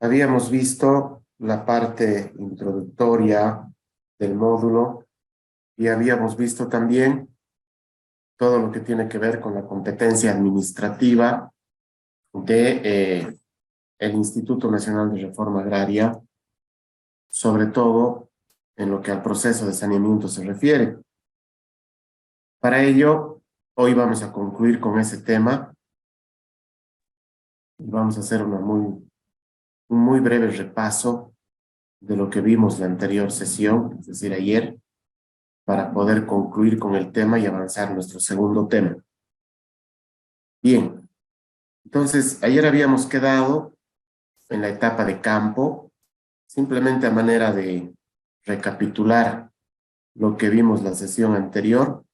Habíamos visto la parte introductoria del módulo y habíamos visto también todo lo que tiene que ver con la competencia administrativa de el Instituto Nacional de Reforma Agraria, sobre todo en lo que al proceso de saneamiento se refiere. Para ello, hoy vamos a concluir con ese tema y vamos a hacer un muy breve repaso de lo que vimos la anterior sesión, es decir, ayer, para poder concluir con el tema y avanzar a nuestro segundo tema. Bien, entonces ayer habíamos quedado en la etapa de campo, simplemente a manera de recapitular lo que vimos la sesión anterior.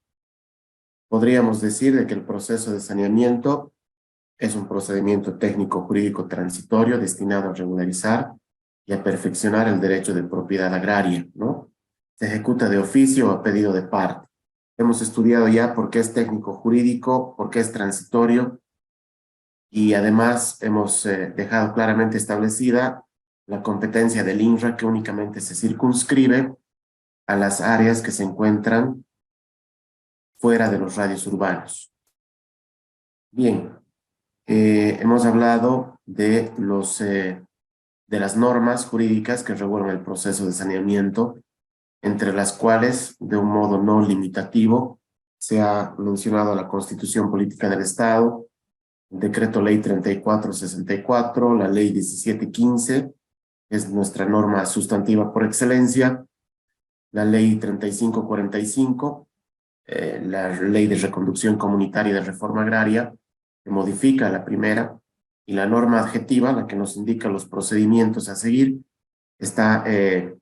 Podríamos decir de que el proceso de saneamiento es un procedimiento técnico jurídico transitorio destinado a regularizar y a perfeccionar el derecho de propiedad agraria, ¿no? Se ejecuta de oficio o a pedido de parte. Hemos estudiado ya por qué es técnico jurídico, por qué es transitorio, y además hemos dejado claramente establecida la competencia del INRA, que únicamente se circunscribe a las áreas que se encuentran fuera de los radios urbanos. Bien, hemos hablado de las normas jurídicas que regulan el proceso de saneamiento, entre las cuales, de un modo no limitativo, se ha mencionado la Constitución Política del Estado, el Decreto Ley 3464, la Ley 1715, es nuestra norma sustantiva por excelencia, la Ley 3545, la Ley de Reconducción Comunitaria y de Reforma Agraria, que modifica la primera, y la norma adjetiva, la que nos indica los procedimientos a seguir, está en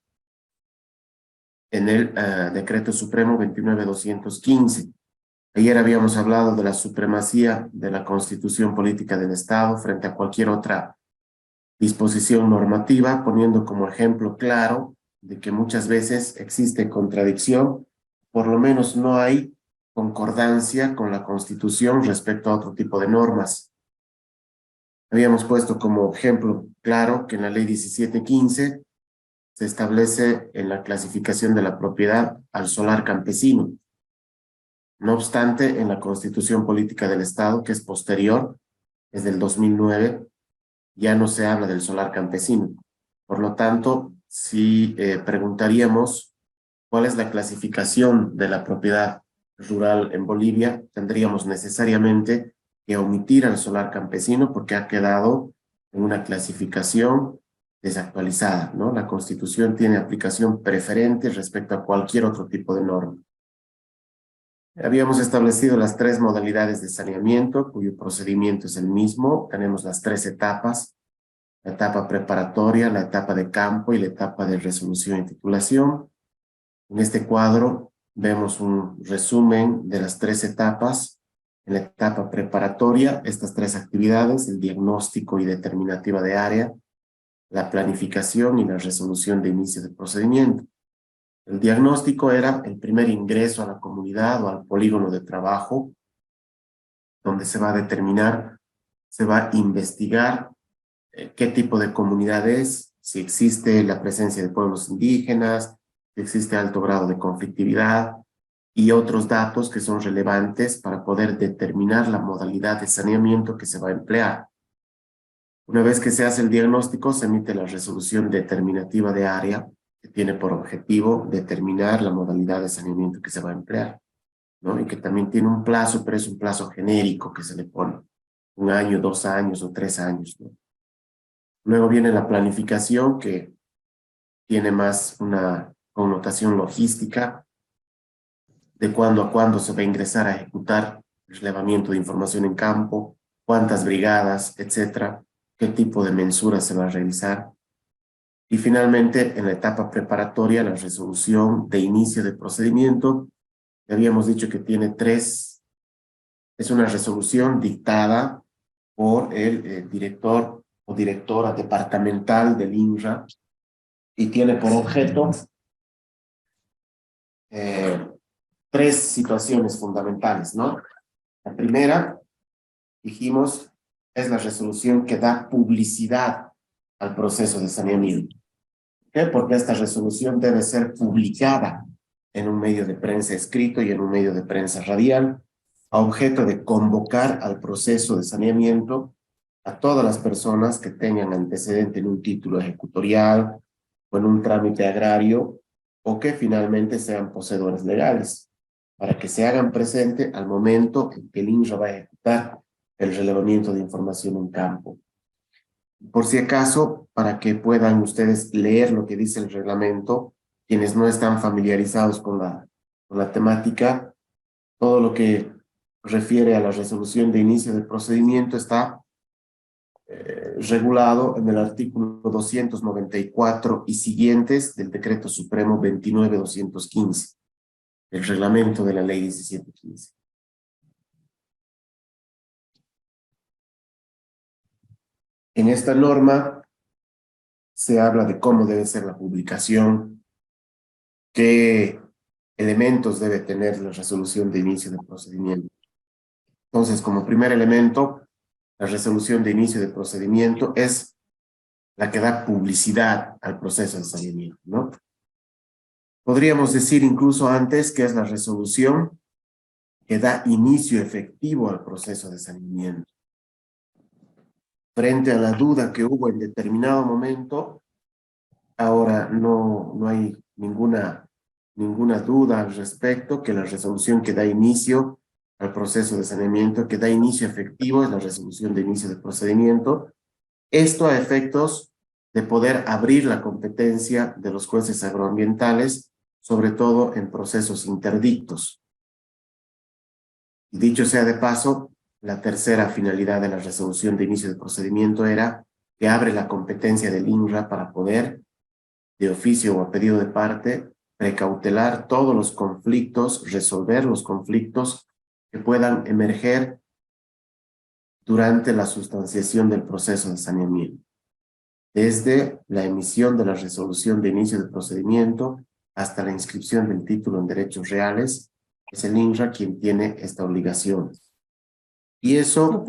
el Decreto Supremo 29215. Ayer habíamos hablado de la supremacía de la Constitución Política del Estado frente a cualquier otra disposición normativa, poniendo como ejemplo claro de que muchas veces existe contradicción, por lo menos no hay concordancia con la Constitución respecto a otro tipo de normas. Habíamos puesto como ejemplo claro que en la Ley 1715 se establece en la clasificación de la propiedad al solar campesino. No obstante, en la Constitución Política del Estado, que es posterior, es del 2009, ya no se habla del solar campesino. Por lo tanto, si preguntaríamos cuál es la clasificación de la propiedad rural en Bolivia, tendríamos necesariamente que omitir al solar campesino porque ha quedado en una clasificación desactualizada, ¿no? La Constitución tiene aplicación preferente respecto a cualquier otro tipo de norma. Habíamos establecido las tres modalidades de saneamiento, cuyo procedimiento es el mismo. Tenemos las tres etapas: la etapa preparatoria, la etapa de campo y la etapa de resolución y titulación. En este cuadro vemos un resumen de las tres etapas. En la etapa preparatoria, estas tres actividades: el diagnóstico y determinativa de área, la planificación y la resolución de inicio de procedimiento. El diagnóstico era el primer ingreso a la comunidad o al polígono de trabajo, donde se va a determinar, se va a investigar qué tipo de comunidad es, si existe la presencia de pueblos indígenas, si existe alto grado de conflictividad y otros datos que son relevantes para poder determinar la modalidad de saneamiento que se va a emplear. Una vez que se hace el diagnóstico, se emite la resolución determinativa de área, que tiene por objetivo determinar la modalidad de saneamiento que se va a emplear, ¿no? Y que también tiene un plazo, pero es un plazo genérico que se le pone, 1 año, 2 años o 3 años, ¿no? Luego viene la planificación, que tiene más una connotación logística, de cuándo a cuándo se va a ingresar a ejecutar el relevamiento de información en campo, cuántas brigadas, etcétera, qué tipo de mensura se va a realizar. Y finalmente, en la etapa preparatoria, la resolución de inicio de procedimiento, habíamos dicho que tiene tres. Es una resolución dictada por el director o directora departamental del INRA y tiene por objeto eh, tres situaciones fundamentales, ¿no? La primera, dijimos, es la resolución que da publicidad al proceso de saneamiento. ¿Por qué? Porque esta resolución debe ser publicada en un medio de prensa escrito y en un medio de prensa radial, a objeto de convocar al proceso de saneamiento a todas las personas que tengan antecedente en un título ejecutorial o en un trámite agrario o que finalmente sean poseedores legales, para que se hagan presente al momento en que el INRA va a ejecutar el relevamiento de información en campo. Por si acaso, para que puedan ustedes leer lo que dice el reglamento, quienes no están familiarizados con la temática, todo lo que refiere a la resolución de inicio del procedimiento está regulado en el artículo 294 y siguientes del Decreto Supremo 29.215, el reglamento de la Ley 1715. En esta norma se habla de cómo debe ser la publicación, qué elementos debe tener la resolución de inicio del procedimiento. Entonces, como primer elemento, la resolución de inicio del procedimiento es la que da publicidad al proceso de saneamiento, ¿no? Podríamos decir incluso antes que es la resolución que da inicio efectivo al proceso de saneamiento. Frente a la duda que hubo en determinado momento, ahora no hay ninguna duda al respecto, que la resolución que da inicio al proceso de saneamiento, que da inicio efectivo, es la resolución de inicio del procedimiento. Esto a efectos de poder abrir la competencia de los jueces agroambientales, sobre todo en procesos interdictos. Dicho sea de paso, la tercera finalidad de la resolución de inicio del procedimiento era que abre la competencia del INRA para poder, de oficio o a pedido de parte, precautelar todos los conflictos, resolver los conflictos que puedan emerger durante la sustanciación del proceso de saneamiento. Desde la emisión de la resolución de inicio del procedimiento hasta la inscripción del título en derechos reales, es el INRA quien tiene esta obligación. Y eso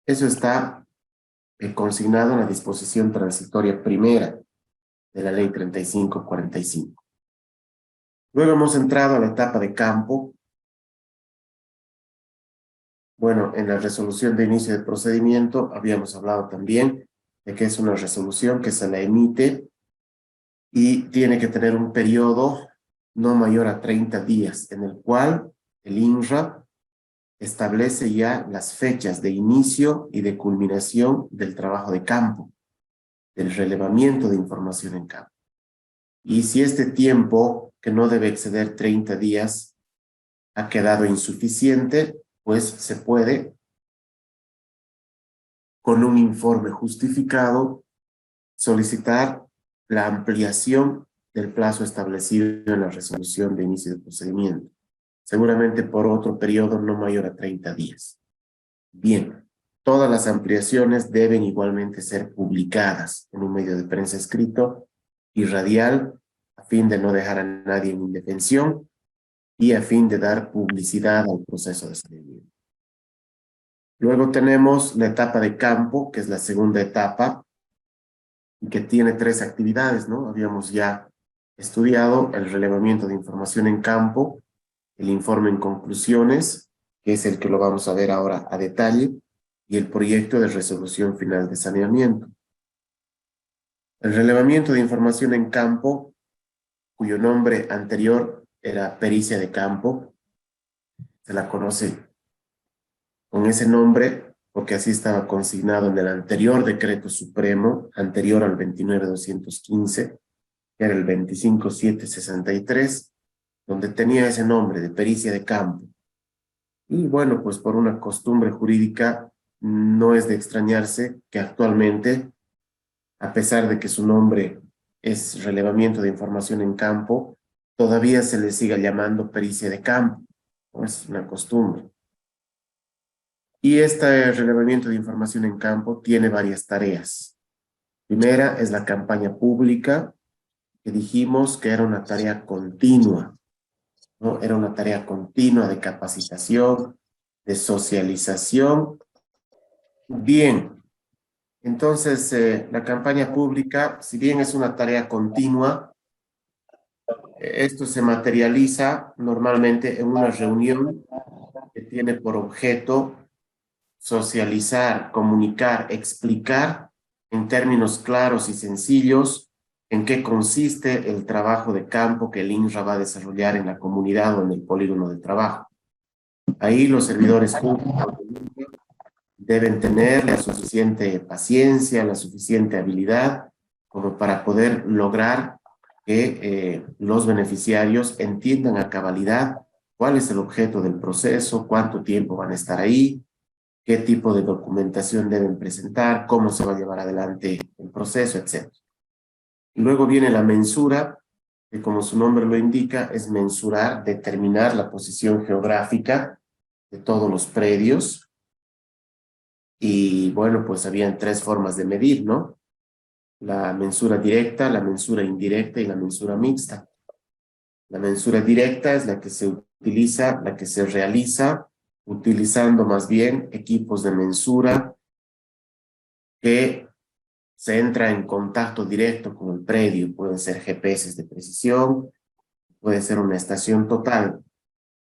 está consignado en la disposición transitoria primera de la Ley 3545. Luego hemos entrado a la etapa de campo. Bueno, en la resolución de inicio del procedimiento habíamos hablado también de que es una resolución que se la emite y tiene que tener un periodo no mayor a 30 días, en el cual el INRA establece ya las fechas de inicio y de culminación del trabajo de campo, del relevamiento de información en campo. Y si este tiempo, que no debe exceder 30 días, ha quedado insuficiente, pues se puede, con un informe justificado, solicitar la ampliación del plazo establecido en la resolución de inicio del procedimiento, seguramente por otro periodo no mayor a 30 días. Bien, todas las ampliaciones deben igualmente ser publicadas en un medio de prensa escrito y radial, a fin de no dejar a nadie en indefensión y a fin de dar publicidad al proceso de saneamiento. Luego tenemos la etapa de campo, que es la segunda etapa, y que tiene 3 actividades, ¿no? Habíamos ya estudiado el relevamiento de información en campo, el informe en conclusiones, que es el que lo vamos a ver ahora a detalle, y el proyecto de resolución final de saneamiento. El relevamiento de información en campo, cuyo nombre anterior era pericia de campo, se la conoce con ese nombre porque así estaba consignado en el anterior decreto supremo, anterior al 29.215, que era el 25.763, donde tenía ese nombre de pericia de campo. Y bueno, pues por una costumbre jurídica no es de extrañarse que actualmente, a pesar de que su nombre es relevamiento de información en campo, todavía se le siga llamando pericia de campo, ¿no? Es una costumbre. Y este relevamiento de información en campo tiene varias tareas. Primera es la campaña pública, que dijimos que era una tarea continua, ¿no? Era una tarea continua de capacitación, de socialización. Bien, Entonces, la campaña pública, si bien es una tarea continua, esto se materializa normalmente en una reunión que tiene por objeto socializar, comunicar, explicar en términos claros y sencillos en qué consiste el trabajo de campo que el INRA va a desarrollar en la comunidad o en el polígono de trabajo. Ahí los servidores públicos deben tener la suficiente paciencia, la suficiente habilidad como para poder lograr que los beneficiarios entiendan a cabalidad cuál es el objeto del proceso, cuánto tiempo van a estar ahí, qué tipo de documentación deben presentar, cómo se va a llevar adelante el proceso, etc. Luego viene la mensura, que como su nombre lo indica, es mensurar, determinar la posición geográfica de todos los predios. Y bueno, pues habían tres formas de medir, ¿no? La mensura directa, la mensura indirecta y la mensura mixta. La mensura directa es la que se utiliza, la que se realiza utilizando más bien equipos de mensura que se entra en contacto directo con el predio. Pueden ser GPS de precisión, puede ser una estación total.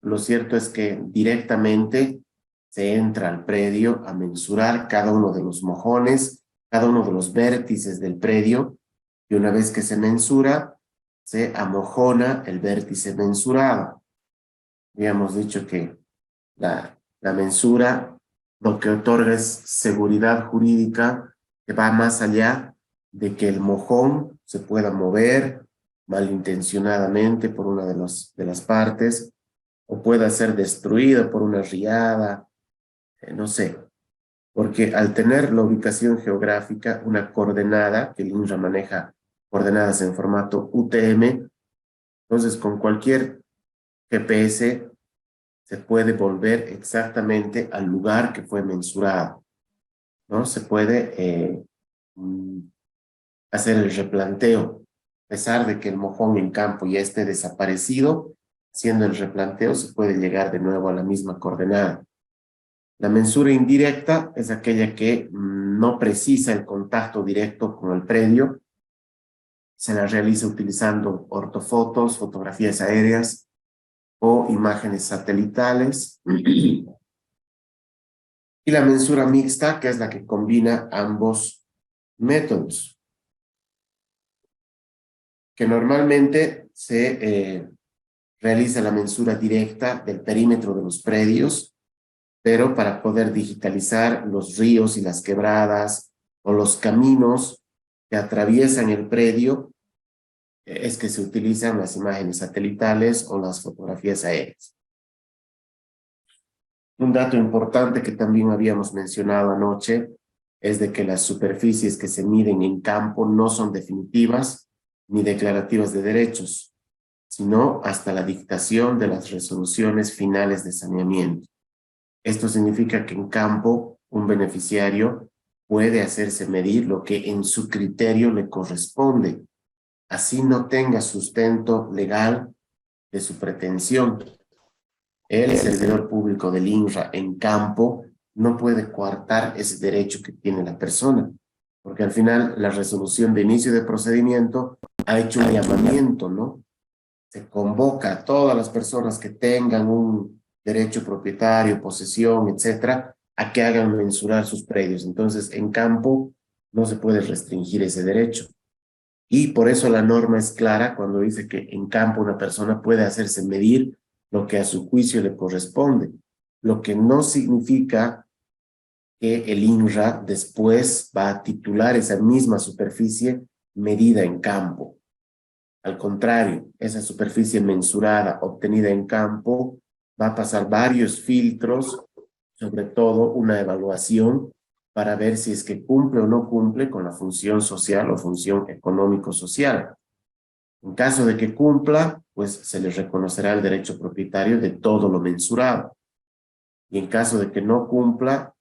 Lo cierto es que directamente se entra al predio a mensurar cada uno de los mojones, cada uno de los vértices del predio, y una vez que se mensura, se amojona el vértice mensurado. Habíamos dicho que la mensura lo que otorga es seguridad jurídica que va más allá de que el mojón se pueda mover malintencionadamente por una de las partes o pueda ser destruido por una riada, no sé, porque al tener la ubicación geográfica, una coordenada, que el INRA maneja coordenadas en formato UTM, entonces con cualquier GPS se puede volver exactamente al lugar que fue mensurado, ¿no? Se puede mm, hacer el replanteo, a pesar de que el mojón en campo ya esté desaparecido, haciendo el replanteo se puede llegar de nuevo a la misma coordenada. La mensura indirecta es aquella que no precisa el contacto directo con el predio, se la realiza utilizando ortofotos, fotografías aéreas o imágenes satelitales. Y la mensura mixta, que es la que combina ambos métodos, que normalmente se realiza la mensura directa del perímetro de los predios, pero para poder digitalizar los ríos y las quebradas o los caminos que atraviesan el predio, es que se utilizan las imágenes satelitales o las fotografías aéreas. Un dato importante que también habíamos mencionado anoche es de que las superficies que se miden en campo no son definitivas ni declarativas de derechos, sino hasta la dictación de las resoluciones finales de saneamiento. Esto significa que en campo un beneficiario puede hacerse medir lo que en su criterio le corresponde, así no tenga sustento legal de su pretensión. El servidor público del INRA en campo no puede coartar ese derecho que tiene la persona, porque al final la resolución de inicio de procedimiento ha hecho un llamamiento, ¿no? Se convoca a todas las personas que tengan un derecho propietario, posesión, etcétera, a que hagan mensurar sus predios. Entonces, en campo no se puede restringir ese derecho. Y por eso la norma es clara cuando dice que en campo una persona puede hacerse medir lo que a su juicio le corresponde, lo que no significa que el INRA después va a titular esa misma superficie medida en campo. Al contrario, esa superficie mensurada obtenida en campo va a pasar varios filtros, sobre todo una evaluación para ver si es que cumple o no cumple con la función social o función económico-social. En caso de que cumpla, pues se le reconocerá el derecho propietario de todo lo mensurado. Y en caso de que no cumpla,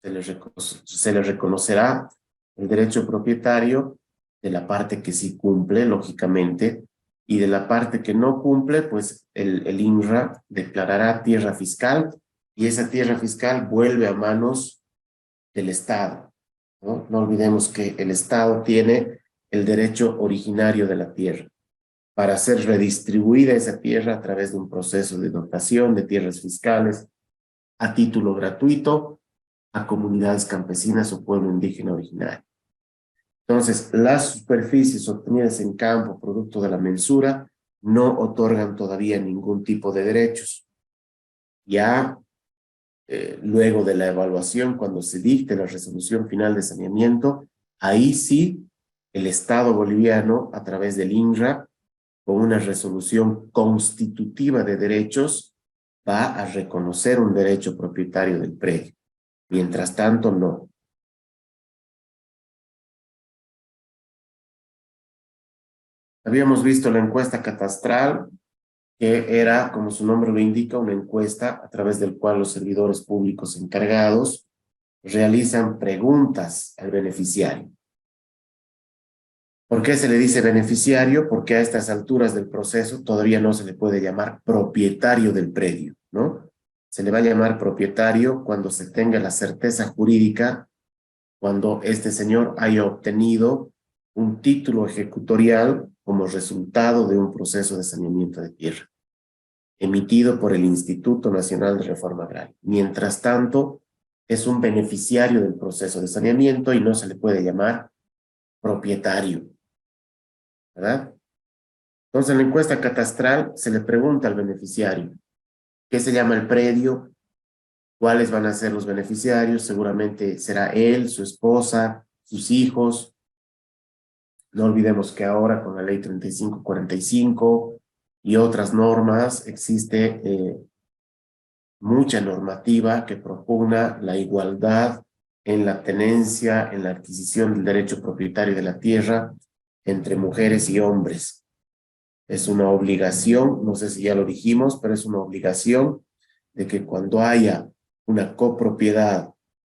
se le reconocerá el derecho propietario de la parte que sí cumple, lógicamente, y de la parte que no cumple, pues el INRA declarará tierra fiscal y esa tierra fiscal vuelve a manos del Estado. ¿no? No olvidemos que el Estado tiene el derecho originario de la tierra para ser redistribuida esa tierra a través de un proceso de dotación de tierras fiscales a título gratuito a comunidades campesinas o pueblo indígena originario. Entonces, las superficies obtenidas en campo producto de la mensura no otorgan todavía ningún tipo de derechos. Ya luego de la evaluación, cuando se dicte la resolución final de saneamiento, ahí sí el Estado boliviano, a través del INRA, con una resolución constitutiva de derechos, va a reconocer un derecho propietario del predio. Mientras tanto, no. Habíamos visto la encuesta catastral, que era, como su nombre lo indica, una encuesta a través del cual los servidores públicos encargados realizan preguntas al beneficiario. ¿Por qué se le dice beneficiario? Porque a estas alturas del proceso todavía no se le puede llamar propietario del predio, ¿no? Se le va a llamar propietario cuando se tenga la certeza jurídica, cuando este señor haya obtenido un título ejecutorial como resultado de un proceso de saneamiento de tierra, emitido por el Instituto Nacional de Reforma Agraria. Mientras tanto, es un beneficiario del proceso de saneamiento y no se le puede llamar propietario, ¿verdad? Entonces, en la encuesta catastral se le pregunta al beneficiario qué se llama el predio, cuáles van a ser los beneficiarios, seguramente será él, su esposa, sus hijos. No olvidemos que ahora con la ley 3545 y otras normas existe mucha normativa que propugna la igualdad en la tenencia, en la adquisición del derecho propietario de la tierra entre mujeres y hombres. Es una obligación, no sé si ya lo dijimos, pero es una obligación de que cuando haya una copropiedad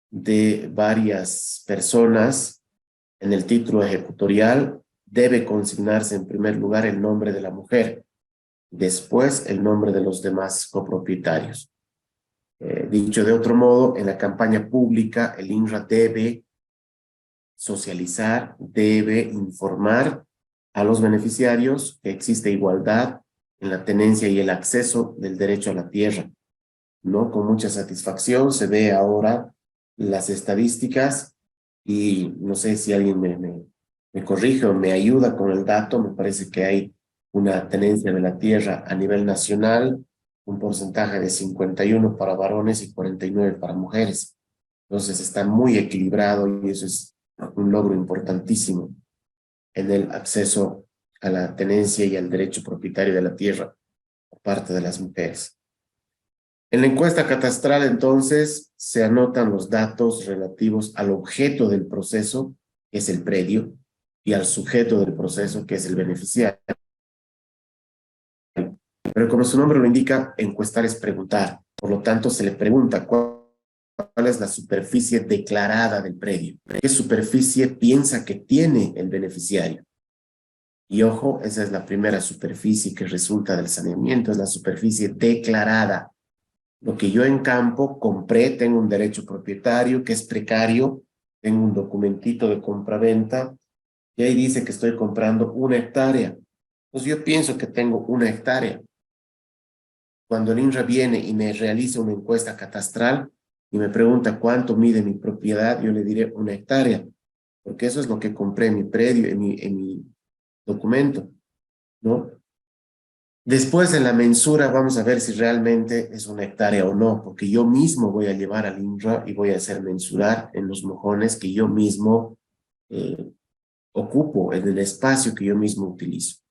de varias personas en el título ejecutorial, debe consignarse en primer lugar el nombre de la mujer, después el nombre de los demás copropietarios. Dicho de otro modo, en la campaña pública, el INRA debe socializar, debe informar a los beneficiarios que existe igualdad en la tenencia y el acceso del derecho a la tierra, ¿no? Con mucha satisfacción se ve ahora las estadísticas y no sé si alguien me corrige o me ayuda con el dato, me parece que hay una tenencia de la tierra a nivel nacional, un porcentaje de 51 para varones y 49 para mujeres. Entonces está muy equilibrado y eso es un logro importantísimo en el acceso a la tenencia y al derecho propietario de la tierra por parte de las mujeres. En la encuesta catastral, entonces, se anotan los datos relativos al objeto del proceso, que es el predio, y al sujeto del proceso, que es el beneficiario. Pero como su nombre lo indica, encuestar es preguntar. Por lo tanto, se le pregunta cuál es la superficie declarada del predio. ¿Qué superficie piensa que tiene el beneficiario? Y ojo, esa es la primera superficie que resulta del saneamiento, es la superficie declarada. Lo que yo en campo compré, tengo un derecho propietario que es precario, tengo un documentito de compraventa y ahí dice que estoy comprando 1 hectárea. Pues yo pienso que tengo 1 hectárea. Cuando el INRA viene y me realiza una encuesta catastral y me pregunta cuánto mide mi propiedad, yo le diré 1 hectárea, porque eso es lo que compré en mi predio, en mi documento, ¿no? Después en la mensura vamos a ver si realmente es 1 hectárea o no, porque yo mismo voy a llevar al INRA y voy a hacer mensurar en los mojones que yo mismo eh, ocupo, en el espacio que yo mismo utilizo.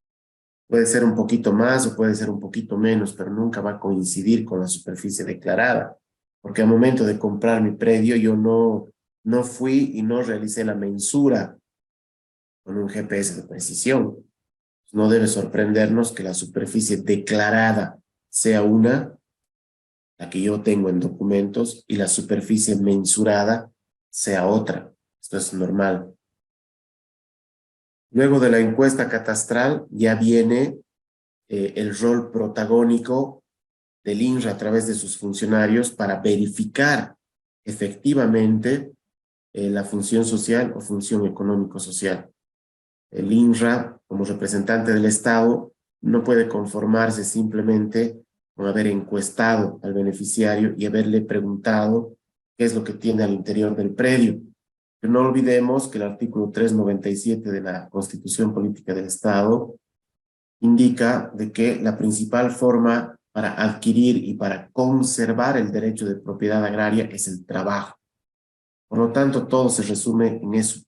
Puede ser un poquito más o puede ser un poquito menos, pero nunca va a coincidir con la superficie declarada, porque al momento de comprar mi predio yo no fui y no realicé la mensura con un GPS de precisión. No debe sorprendernos que la superficie declarada sea una, la que yo tengo en documentos, y la superficie mensurada sea otra. Esto es normal. Luego de la encuesta catastral ya viene el rol protagónico del INRA a través de sus funcionarios para verificar efectivamente la función social o función económico-social. El INRA, como representante del Estado, no puede conformarse simplemente con haber encuestado al beneficiario y haberle preguntado qué es lo que tiene al interior del predio. Pero no olvidemos que el artículo 397 de la Constitución Política del Estado indica de que la principal forma para adquirir y para conservar el derecho de propiedad agraria es el trabajo. Por lo tanto, todo se resume en eso.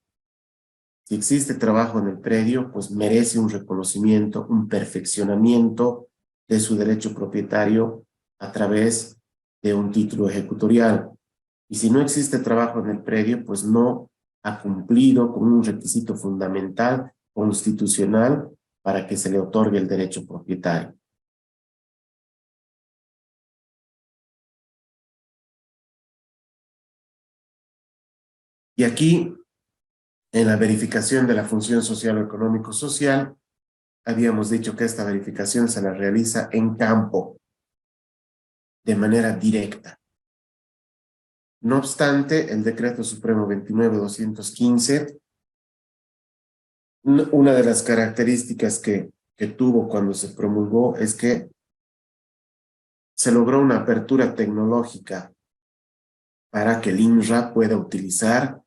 Si existe trabajo en el predio, pues merece un reconocimiento, un perfeccionamiento de su derecho propietario a través de un título ejecutorial. Y si no existe trabajo en el predio, pues no ha cumplido con un requisito fundamental constitucional para que se le otorgue el derecho propietario. Y aquí, en la verificación de la función social o económico-social, habíamos dicho que esta verificación se la realiza en campo, de manera directa. No obstante, el Decreto Supremo 29.215, una de las características que tuvo cuando se promulgó es que se logró una apertura tecnológica para que el INRA pueda utilizar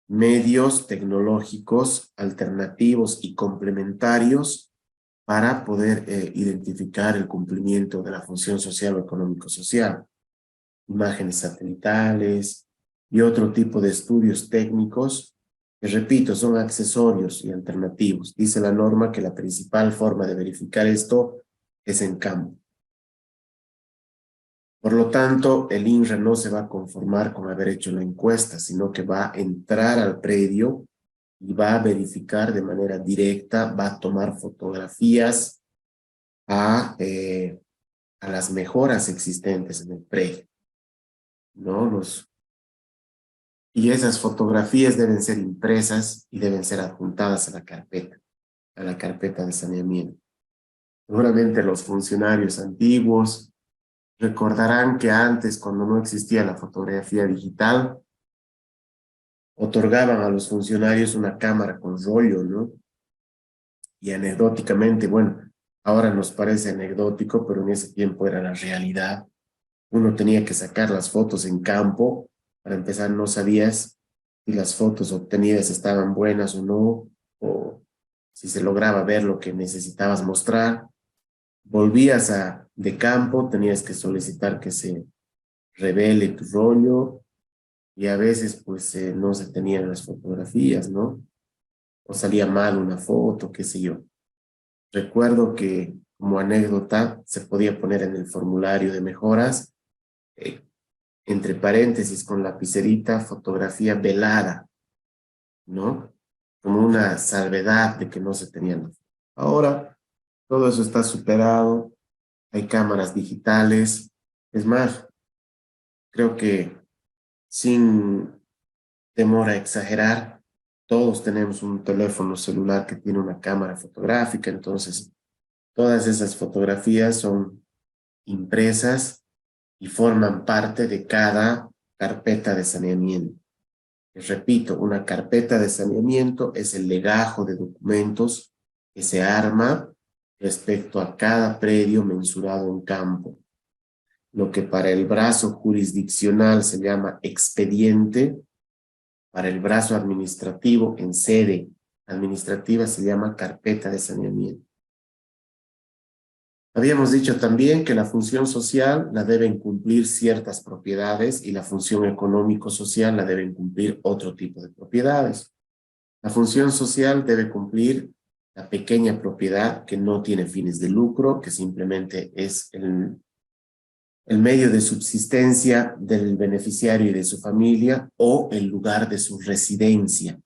medios tecnológicos alternativos y complementarios para poder identificar el cumplimiento de la función social o económico-social. Imágenes satelitales y otro tipo de estudios técnicos que, repito, son accesorios y alternativos. Dice la norma que la principal forma de verificar esto es en campo. Por lo tanto, el INRA no se va a conformar con haber hecho la encuesta, sino que va a entrar al predio y va a verificar de manera directa, va a tomar fotografías a las mejoras existentes en el predio, ¿no? Y esas fotografías deben ser impresas y deben ser adjuntadas a la carpeta de saneamiento. Seguramente los funcionarios antiguos recordarán que antes, cuando no existía la fotografía digital, otorgaban a los funcionarios una cámara con rollo, ¿no? Y anecdóticamente, bueno, ahora nos parece anecdótico, pero en ese tiempo era la realidad. Uno tenía que sacar las fotos en campo. Para empezar, no sabías si las fotos obtenidas estaban buenas o no, o si se lograba ver lo que necesitabas mostrar. Volvías de campo, tenías que solicitar que se revele tu rollo y a veces pues no se tenían las fotografías, ¿no? O salía mal una foto, qué sé yo. Recuerdo que como anécdota se podía poner en el formulario de mejoras, eh, entre paréntesis con lapicerita, fotografía velada, ¿no? Como una salvedad de que no se tenían. Ahora todo eso está superado, hay cámaras digitales. Es más, creo que sin temor a exagerar, todos tenemos un teléfono celular que tiene una cámara fotográfica, entonces todas esas fotografías son impresas y forman parte de cada carpeta de saneamiento. Les repito, una carpeta de saneamiento es el legajo de documentos que se arma respecto a cada predio mensurado en campo. Lo que para el brazo jurisdiccional se llama expediente, para el brazo administrativo en sede administrativa se llama carpeta de saneamiento. Habíamos dicho también que la función social la deben cumplir ciertas propiedades y la función económico-social la deben cumplir otro tipo de propiedades. La función social debe cumplir la pequeña propiedad que no tiene fines de lucro, que simplemente es el medio de subsistencia del beneficiario y de su familia o el lugar de su residencia.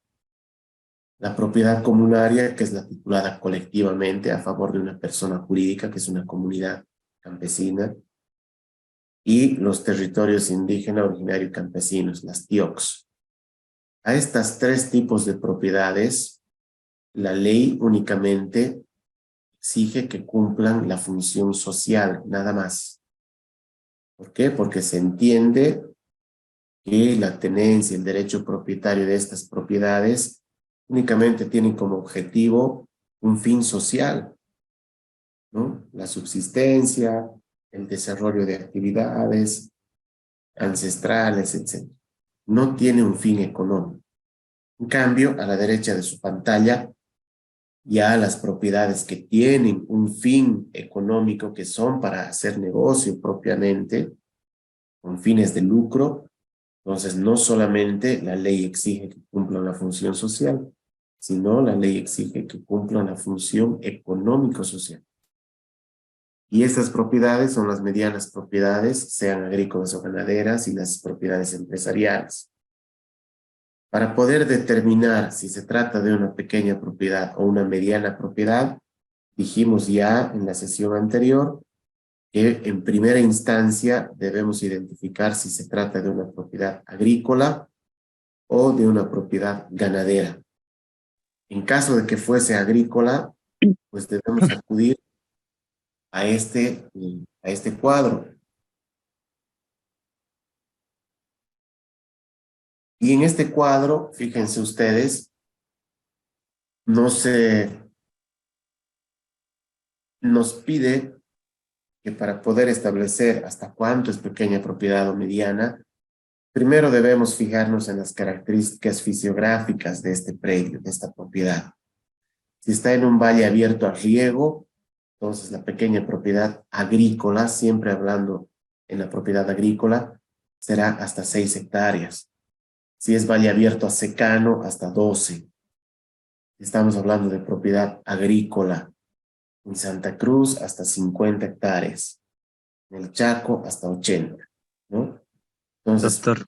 La propiedad comunaria, que es la titulada colectivamente a favor de una persona jurídica, que es una comunidad campesina, y los territorios indígena, originario y campesinos, las TIOCs. A estas tres tipos de propiedades, la ley únicamente exige que cumplan la función social, nada más. ¿Por qué? Porque se entiende que la tenencia, el derecho propietario de estas propiedades únicamente tienen como objetivo un fin social, ¿no? La subsistencia, el desarrollo de actividades ancestrales, etc. No tiene un fin económico. En cambio, a la derecha de su pantalla, ya las propiedades que tienen un fin económico, que son para hacer negocio propiamente, con fines de lucro. Entonces, no solamente la ley exige que cumplan la función social, sino la ley exige que cumplan la función económico-social. Y estas propiedades son las medianas propiedades, sean agrícolas o ganaderas, y las propiedades empresariales. Para poder determinar si se trata de una pequeña propiedad o una mediana propiedad, dijimos ya en la sesión anterior que en primera instancia debemos identificar si se trata de una propiedad agrícola o de una propiedad ganadera. En caso de que fuese agrícola, pues debemos acudir a este cuadro. Y en este cuadro, fíjense ustedes, nos pide que para poder establecer hasta cuánto es pequeña propiedad o mediana, primero debemos fijarnos en las características fisiográficas de este predio, de esta propiedad. Si está en un valle abierto a riego, entonces la pequeña propiedad agrícola, siempre hablando en la propiedad agrícola, será hasta 6 hectáreas. Si es valle abierto a secano, hasta 12. Estamos hablando de propiedad agrícola. En Santa Cruz, hasta 50 hectáreas. En el Chaco, hasta 80, ¿no? Entonces, Doctor,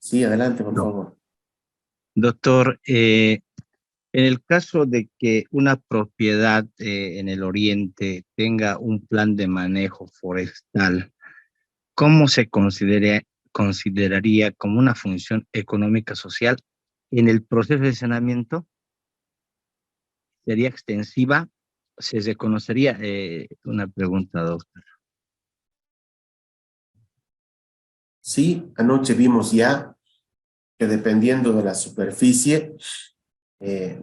sí, adelante, por favor. doctor, en el caso de que una propiedad en el oriente tenga un plan de manejo forestal, ¿cómo se consideraría como una función económica social en el proceso de saneamiento? ¿Sería extensiva? ¿Se reconocería? Una pregunta, doctor. Sí, anoche vimos ya que dependiendo de la superficie,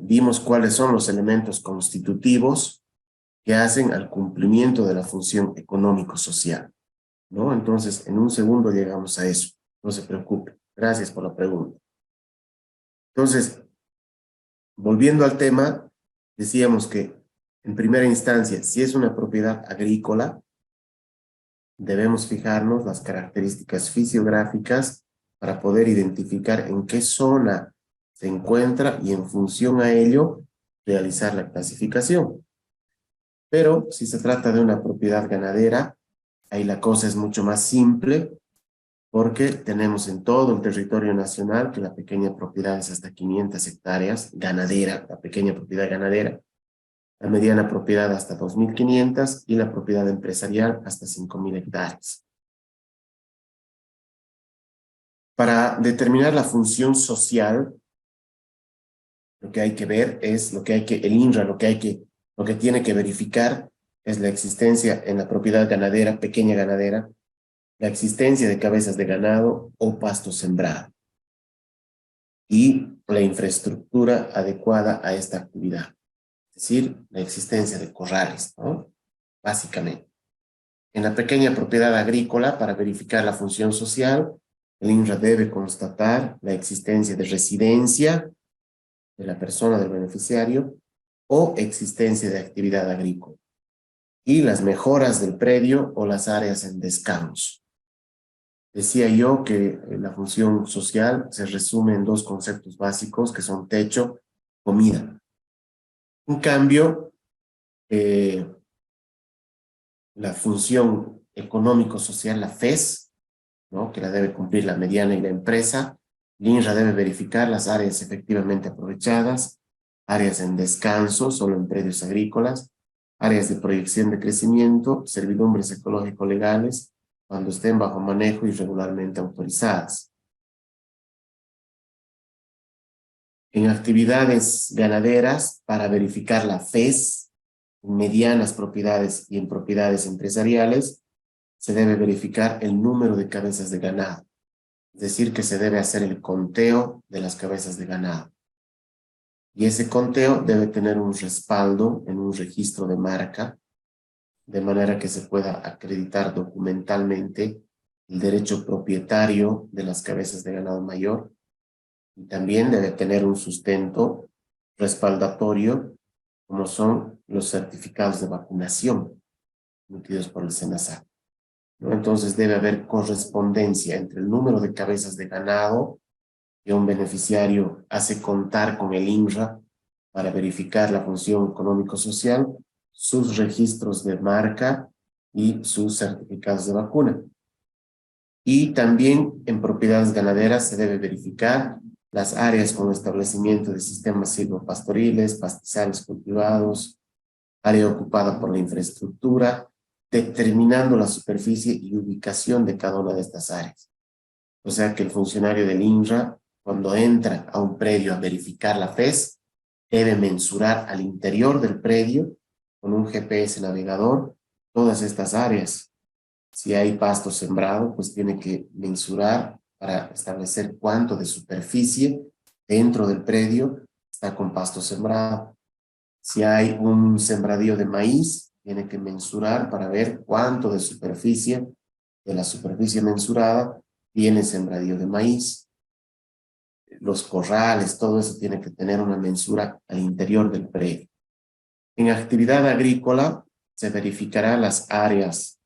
vimos cuáles son los elementos constitutivos que hacen al cumplimiento de la función económico-social, ¿no? Entonces, en un segundo llegamos a eso. No se preocupe. Gracias por la pregunta. Entonces, volviendo al tema, decíamos que en primera instancia, si es una propiedad agrícola, debemos fijarnos las características fisiográficas para poder identificar en qué zona se encuentra y en función a ello realizar la clasificación. Pero si se trata de una propiedad ganadera, ahí la cosa es mucho más simple porque tenemos en todo el territorio nacional que la pequeña propiedad es hasta 500 hectáreas ganadera, la pequeña propiedad ganadera, la mediana propiedad hasta 2.500 y la propiedad empresarial hasta 5.000 hectáreas. Para determinar la función social, lo que hay que ver es el INRA, lo que tiene que verificar es la existencia en la propiedad ganadera, pequeña ganadera, la existencia de cabezas de ganado o pasto sembrado y la infraestructura adecuada a esta actividad, es decir, la existencia de corrales, ¿no? Básicamente. En la pequeña propiedad agrícola, para verificar la función social, el INRA debe constatar la existencia de residencia de la persona del beneficiario o existencia de actividad agrícola y las mejoras del predio o las áreas en descanso. Decía yo que la función social se resume en dos conceptos básicos que son techo, comida. En cambio, la función económico-social, la FES, ¿no?, que la debe cumplir la mediana y la empresa, el INRA debe verificar las áreas efectivamente aprovechadas, áreas en descanso, solo en predios agrícolas, áreas de proyección de crecimiento, servidumbres ecológico-legales, cuando estén bajo manejo y regularmente autorizadas. En actividades ganaderas, para verificar la FES, en medianas propiedades y en propiedades empresariales, se debe verificar el número de cabezas de ganado. Es decir, que se debe hacer el conteo de las cabezas de ganado. Y ese conteo debe tener un respaldo en un registro de marca, de manera que se pueda acreditar documentalmente el derecho propietario de las cabezas de ganado mayor, y también debe tener un sustento respaldatorio, como son los certificados de vacunación emitidos por el SENASA, ¿no? Entonces debe haber correspondencia entre el número de cabezas de ganado que un beneficiario hace contar con el INRA para verificar la función económico-social, sus registros de marca y sus certificados de vacuna. Y también en propiedades ganaderas se debe verificar las áreas con establecimiento de sistemas silvopastoriles, pastizales cultivados, área ocupada por la infraestructura, determinando la superficie y ubicación de cada una de estas áreas. O sea que el funcionario del INRA, cuando entra a un predio a verificar la FES, debe mensurar al interior del predio con un GPS navegador todas estas áreas. Si hay pasto sembrado, pues tiene que mensurar para establecer cuánto de superficie dentro del predio está con pasto sembrado. Si hay un sembradío de maíz, tiene que mensurar para ver cuánto de superficie, de la superficie mensurada, tiene sembradío de maíz. Los corrales, todo eso tiene que tener una mensura al interior del predio. En actividad agrícola se verificará las áreas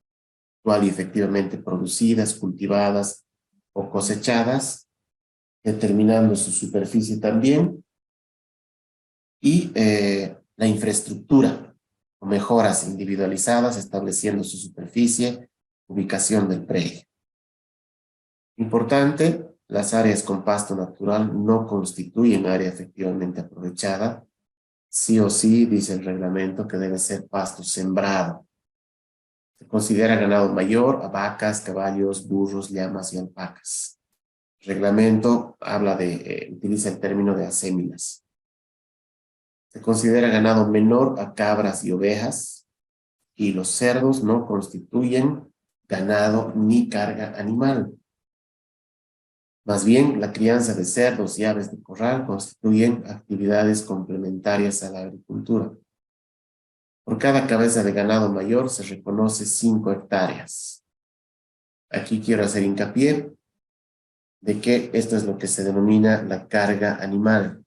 actual y efectivamente producidas, cultivadas o cosechadas, determinando su superficie también, y la infraestructura, o mejoras individualizadas, estableciendo su superficie, ubicación del predio. Importante, las áreas con pasto natural no constituyen área efectivamente aprovechada. Sí o sí, dice el reglamento, que debe ser pasto sembrado. Se considera ganado mayor a vacas, caballos, burros, llamas y alpacas. El reglamento habla utiliza el término de asémilas. Se considera ganado menor a cabras y ovejas, y los cerdos no constituyen ganado ni carga animal. Más bien, la crianza de cerdos y aves de corral constituyen actividades complementarias a la agricultura. Por cada cabeza de ganado mayor se reconoce 5 hectáreas. Aquí quiero hacer hincapié de que esto es lo que se denomina la carga animal.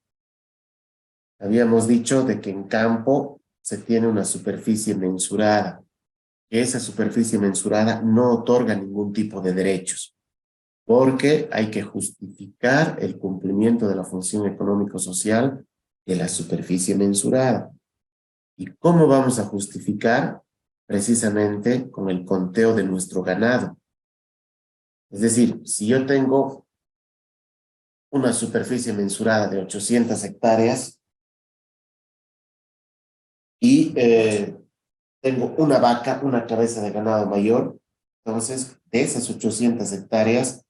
Habíamos dicho de que en campo se tiene una superficie mensurada. Esa superficie mensurada no otorga ningún tipo de derechos, porque hay que justificar el cumplimiento de la función económico-social de la superficie mensurada. ¿Y cómo vamos a justificar? Precisamente con el conteo de nuestro ganado. Es decir, si yo tengo una superficie mensurada de 800 hectáreas y tengo una vaca, una cabeza de ganado mayor, entonces de esas 800 hectáreas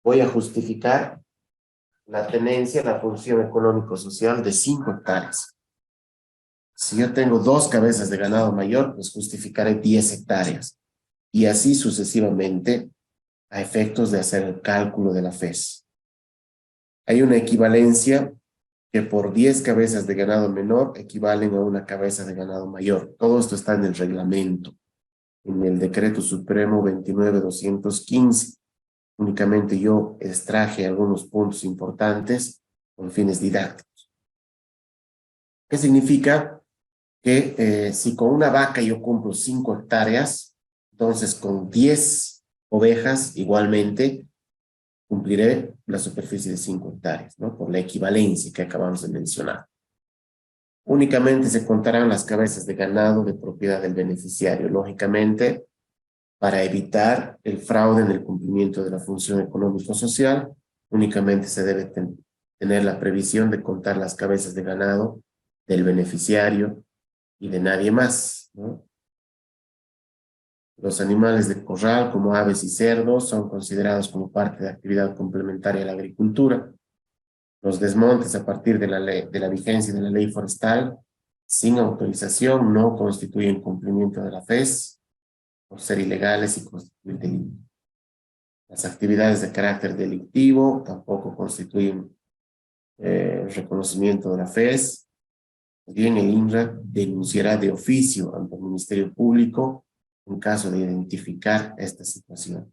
voy a justificar la tenencia, la función económico-social de 5 hectáreas. Si yo tengo 2 cabezas de ganado mayor, pues justificaré 10 hectáreas. Y así sucesivamente a efectos de hacer el cálculo de la FES. Hay una equivalencia que por 10 cabezas de ganado menor equivalen a una cabeza de ganado mayor. Todo esto está en el reglamento, en el Decreto Supremo 29.215. Únicamente yo extraje algunos puntos importantes con fines didácticos. ¿Qué significa? Que si con una vaca yo cumplo 5 hectáreas, entonces con 10 ovejas igualmente cumpliré la superficie de 5 hectáreas, ¿no? Por la equivalencia que acabamos de mencionar. Únicamente se contarán las cabezas de ganado de propiedad del beneficiario, lógicamente, para evitar el fraude en el cumplimiento de la función económico-social. Únicamente se debe tener la previsión de contar las cabezas de ganado del beneficiario y de nadie más, ¿no? Los animales de corral, como aves y cerdos, son considerados como parte de actividad complementaria a la agricultura. Los desmontes a partir de la vigencia de la ley forestal, sin autorización, no constituyen cumplimiento de la FES, por ser ilegales y constituir delito. Las actividades de carácter delictivo tampoco constituyen reconocimiento de la FES. Bien, el INRA denunciará de oficio ante el Ministerio Público en caso de identificar esta situación.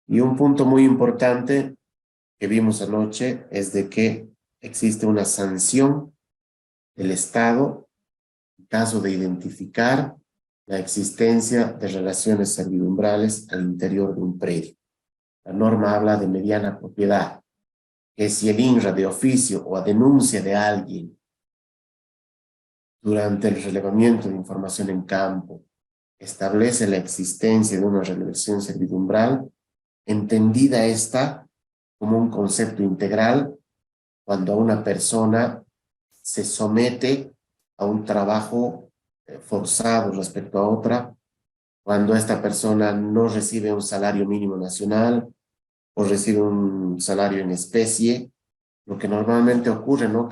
Y un punto muy importante que vimos anoche es de que existe una sanción del Estado en caso de identificar la existencia de relaciones servidumbrales al interior de un predio. La norma habla de mediana propiedad, que si el INRA de oficio o a denuncia de alguien durante el relevamiento de información en campo establece la existencia de una relación servidumbral, entendida esta como un concepto integral cuando una persona se somete a un trabajo forzado respecto a otra, cuando esta persona no recibe un salario mínimo nacional o recibe un salario en especie, lo que normalmente ocurre, ¿no?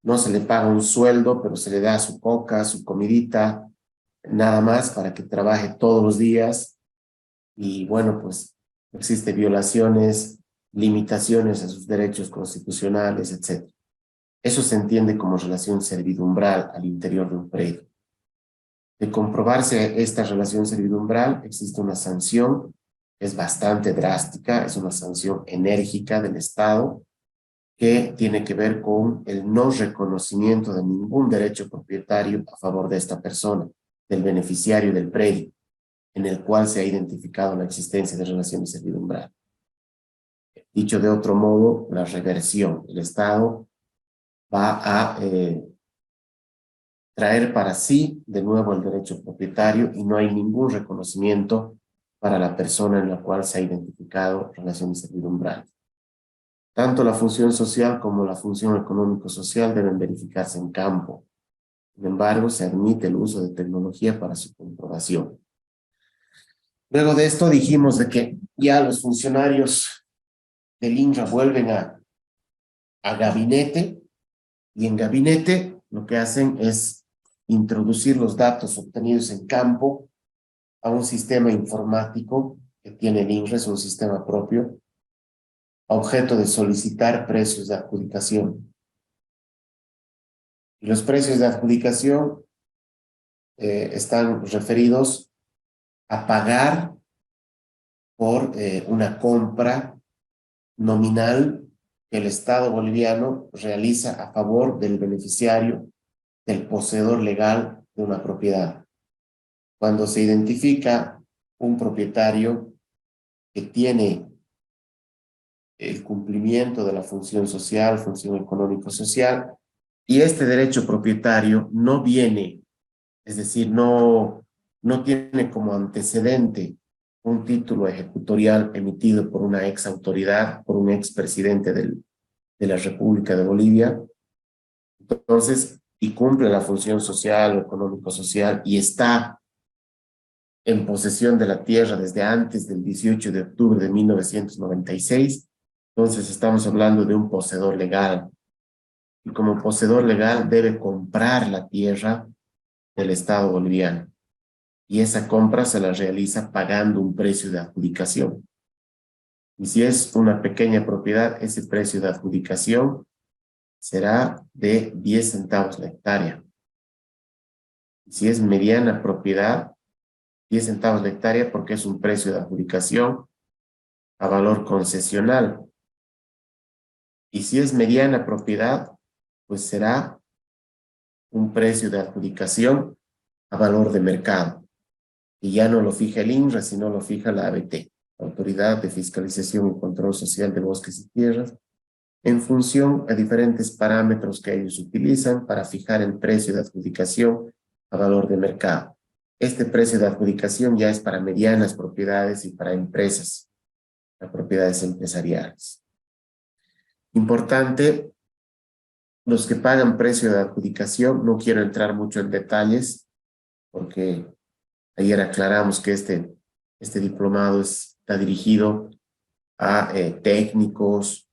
No se le paga un sueldo, pero se le da su coca, su comidita, nada más para que trabaje todos los días. Y bueno, pues existen violaciones, limitaciones a sus derechos constitucionales, etc. Eso se entiende como relación servidumbral al interior de un predio. De comprobarse esta relación servidumbral, existe una sanción, es bastante drástica, es una sanción enérgica del Estado, que tiene que ver con el no reconocimiento de ningún derecho propietario a favor de esta persona, del beneficiario del predio, en el cual se ha identificado la existencia de relaciones servidumbral. Dicho de otro modo, la reversión. El Estado va a traer para sí de nuevo el derecho propietario y no hay ningún reconocimiento para la persona en la cual se ha identificado relaciones servidumbrales. Tanto la función social como la función económico-social deben verificarse en campo. Sin embargo, se admite el uso de tecnología para su comprobación. Luego de esto dijimos de que ya los funcionarios del INRA vuelven a gabinete y en gabinete lo que hacen es introducir los datos obtenidos en campo a un sistema informático que tiene el INRA, es un sistema propio, a objeto de solicitar precios de adjudicación. Y los precios de adjudicación están referidos a pagar por una compra nominal que el Estado boliviano realiza a favor del beneficiario, del poseedor legal de una propiedad. Cuando se identifica un propietario que tiene el cumplimiento de la función social, función económico-social, y este derecho propietario no viene, es decir, no tiene como antecedente un título ejecutorial emitido por una ex autoridad, por un ex presidente de la República de Bolivia, entonces, y cumple la función social o económico-social y está en posesión de la tierra desde antes del 18 de octubre de 1996, entonces estamos hablando de un poseedor legal. Y como poseedor legal debe comprar la tierra del Estado boliviano. Y esa compra se la realiza pagando un precio de adjudicación. Y si es una pequeña propiedad, ese precio de adjudicación será de 10 centavos la hectárea. Y si es mediana propiedad, 10 centavos la hectárea porque es un precio de adjudicación a valor concesional. Y si es mediana propiedad, pues será un precio de adjudicación a valor de mercado. Y ya no lo fija el INRA, sino lo fija la ABT, Autoridad de Fiscalización y Control Social de Bosques y Tierras, en función a diferentes parámetros que ellos utilizan para fijar el precio de adjudicación a valor de mercado. Este precio de adjudicación ya es para medianas propiedades y para empresas, para propiedades empresariales. Importante, los que pagan precio de adjudicación, no quiero entrar mucho en detalles, porque ayer aclaramos que este diplomado está dirigido a técnicos,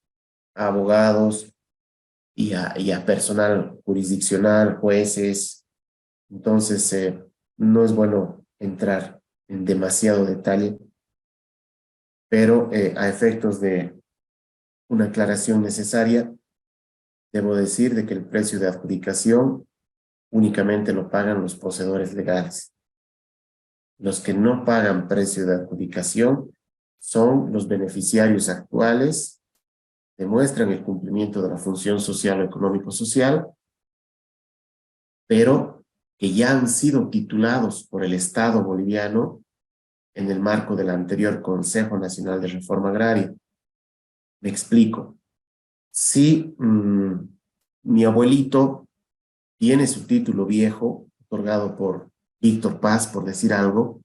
a abogados y a personal jurisdiccional, jueces. Entonces, no es bueno entrar en demasiado detalle pero a efectos de una aclaración necesaria, debo decir de que el precio de adjudicación únicamente lo pagan los poseedores legales. Los que no pagan precio de adjudicación son los beneficiarios actuales, demuestran el cumplimiento de la función social o económico-social, pero que ya han sido titulados por el Estado boliviano en el marco del anterior Consejo Nacional de Reforma Agraria. Me explico. Si mi abuelito tiene su título viejo, otorgado por Víctor Paz, por decir algo,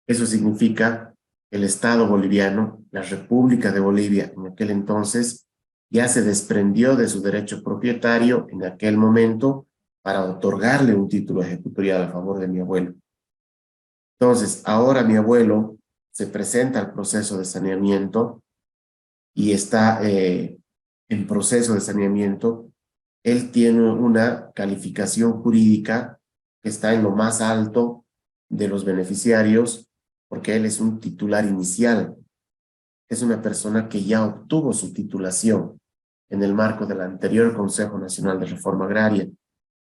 eso significa que el Estado boliviano, la República de Bolivia en aquel entonces, ya se desprendió de su derecho propietario en aquel momento para otorgarle un título ejecutorial a favor de mi abuelo. Entonces, ahora mi abuelo se presenta al proceso de saneamiento y está en proceso de saneamiento. Él tiene una calificación jurídica que está en lo más alto de los beneficiarios porque él es un titular inicial. Es una persona que ya obtuvo su titulación en el marco del anterior Consejo Nacional de Reforma Agraria,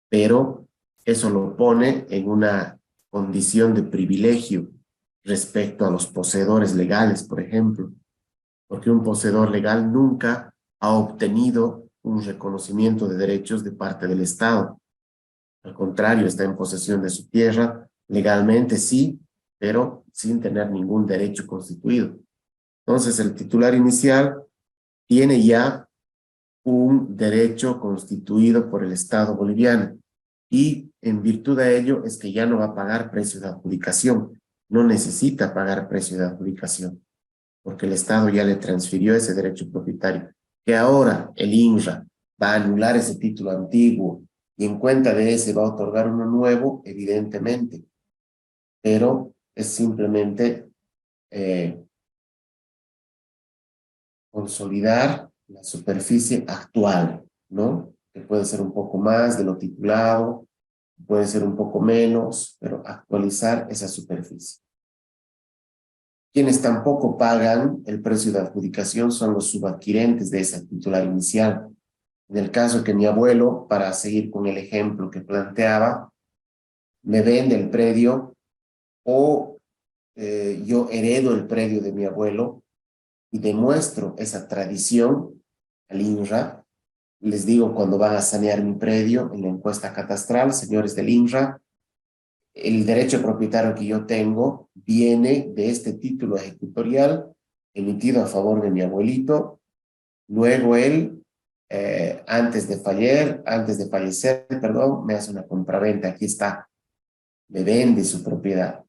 pero eso lo pone en una condición de privilegio respecto a los poseedores legales, por ejemplo, porque un poseedor legal nunca ha obtenido un reconocimiento de derechos de parte del Estado. Al contrario, está en posesión de su tierra, legalmente sí, pero sin tener ningún derecho constituido. Entonces, el titular inicial tiene ya un derecho constituido por el Estado boliviano y en virtud de ello es que ya no va a pagar precio de adjudicación, no necesita pagar precio de adjudicación, porque el Estado ya le transfirió ese derecho propietario. Que ahora el INRA va a anular ese título antiguo y en cuenta de ese va a otorgar uno nuevo, evidentemente, pero es simplemente consolidar la superficie actual, ¿no? Que puede ser un poco más de lo titulado, puede ser un poco menos, pero actualizar esa superficie. Quienes tampoco pagan el precio de adjudicación son los subadquirentes de esa titular inicial. En el caso que mi abuelo, para seguir con el ejemplo que planteaba, me vende el predio o yo heredo el predio de mi abuelo y demuestro esa tradición al INRA, les digo cuando van a sanear mi predio en la encuesta catastral, señores del INRA, el derecho propietario que yo tengo viene de este título ejecutorial emitido a favor de mi abuelito. Luego él, antes de fallecer, perdón, me hace una compraventa. Aquí está, me vende su propiedad.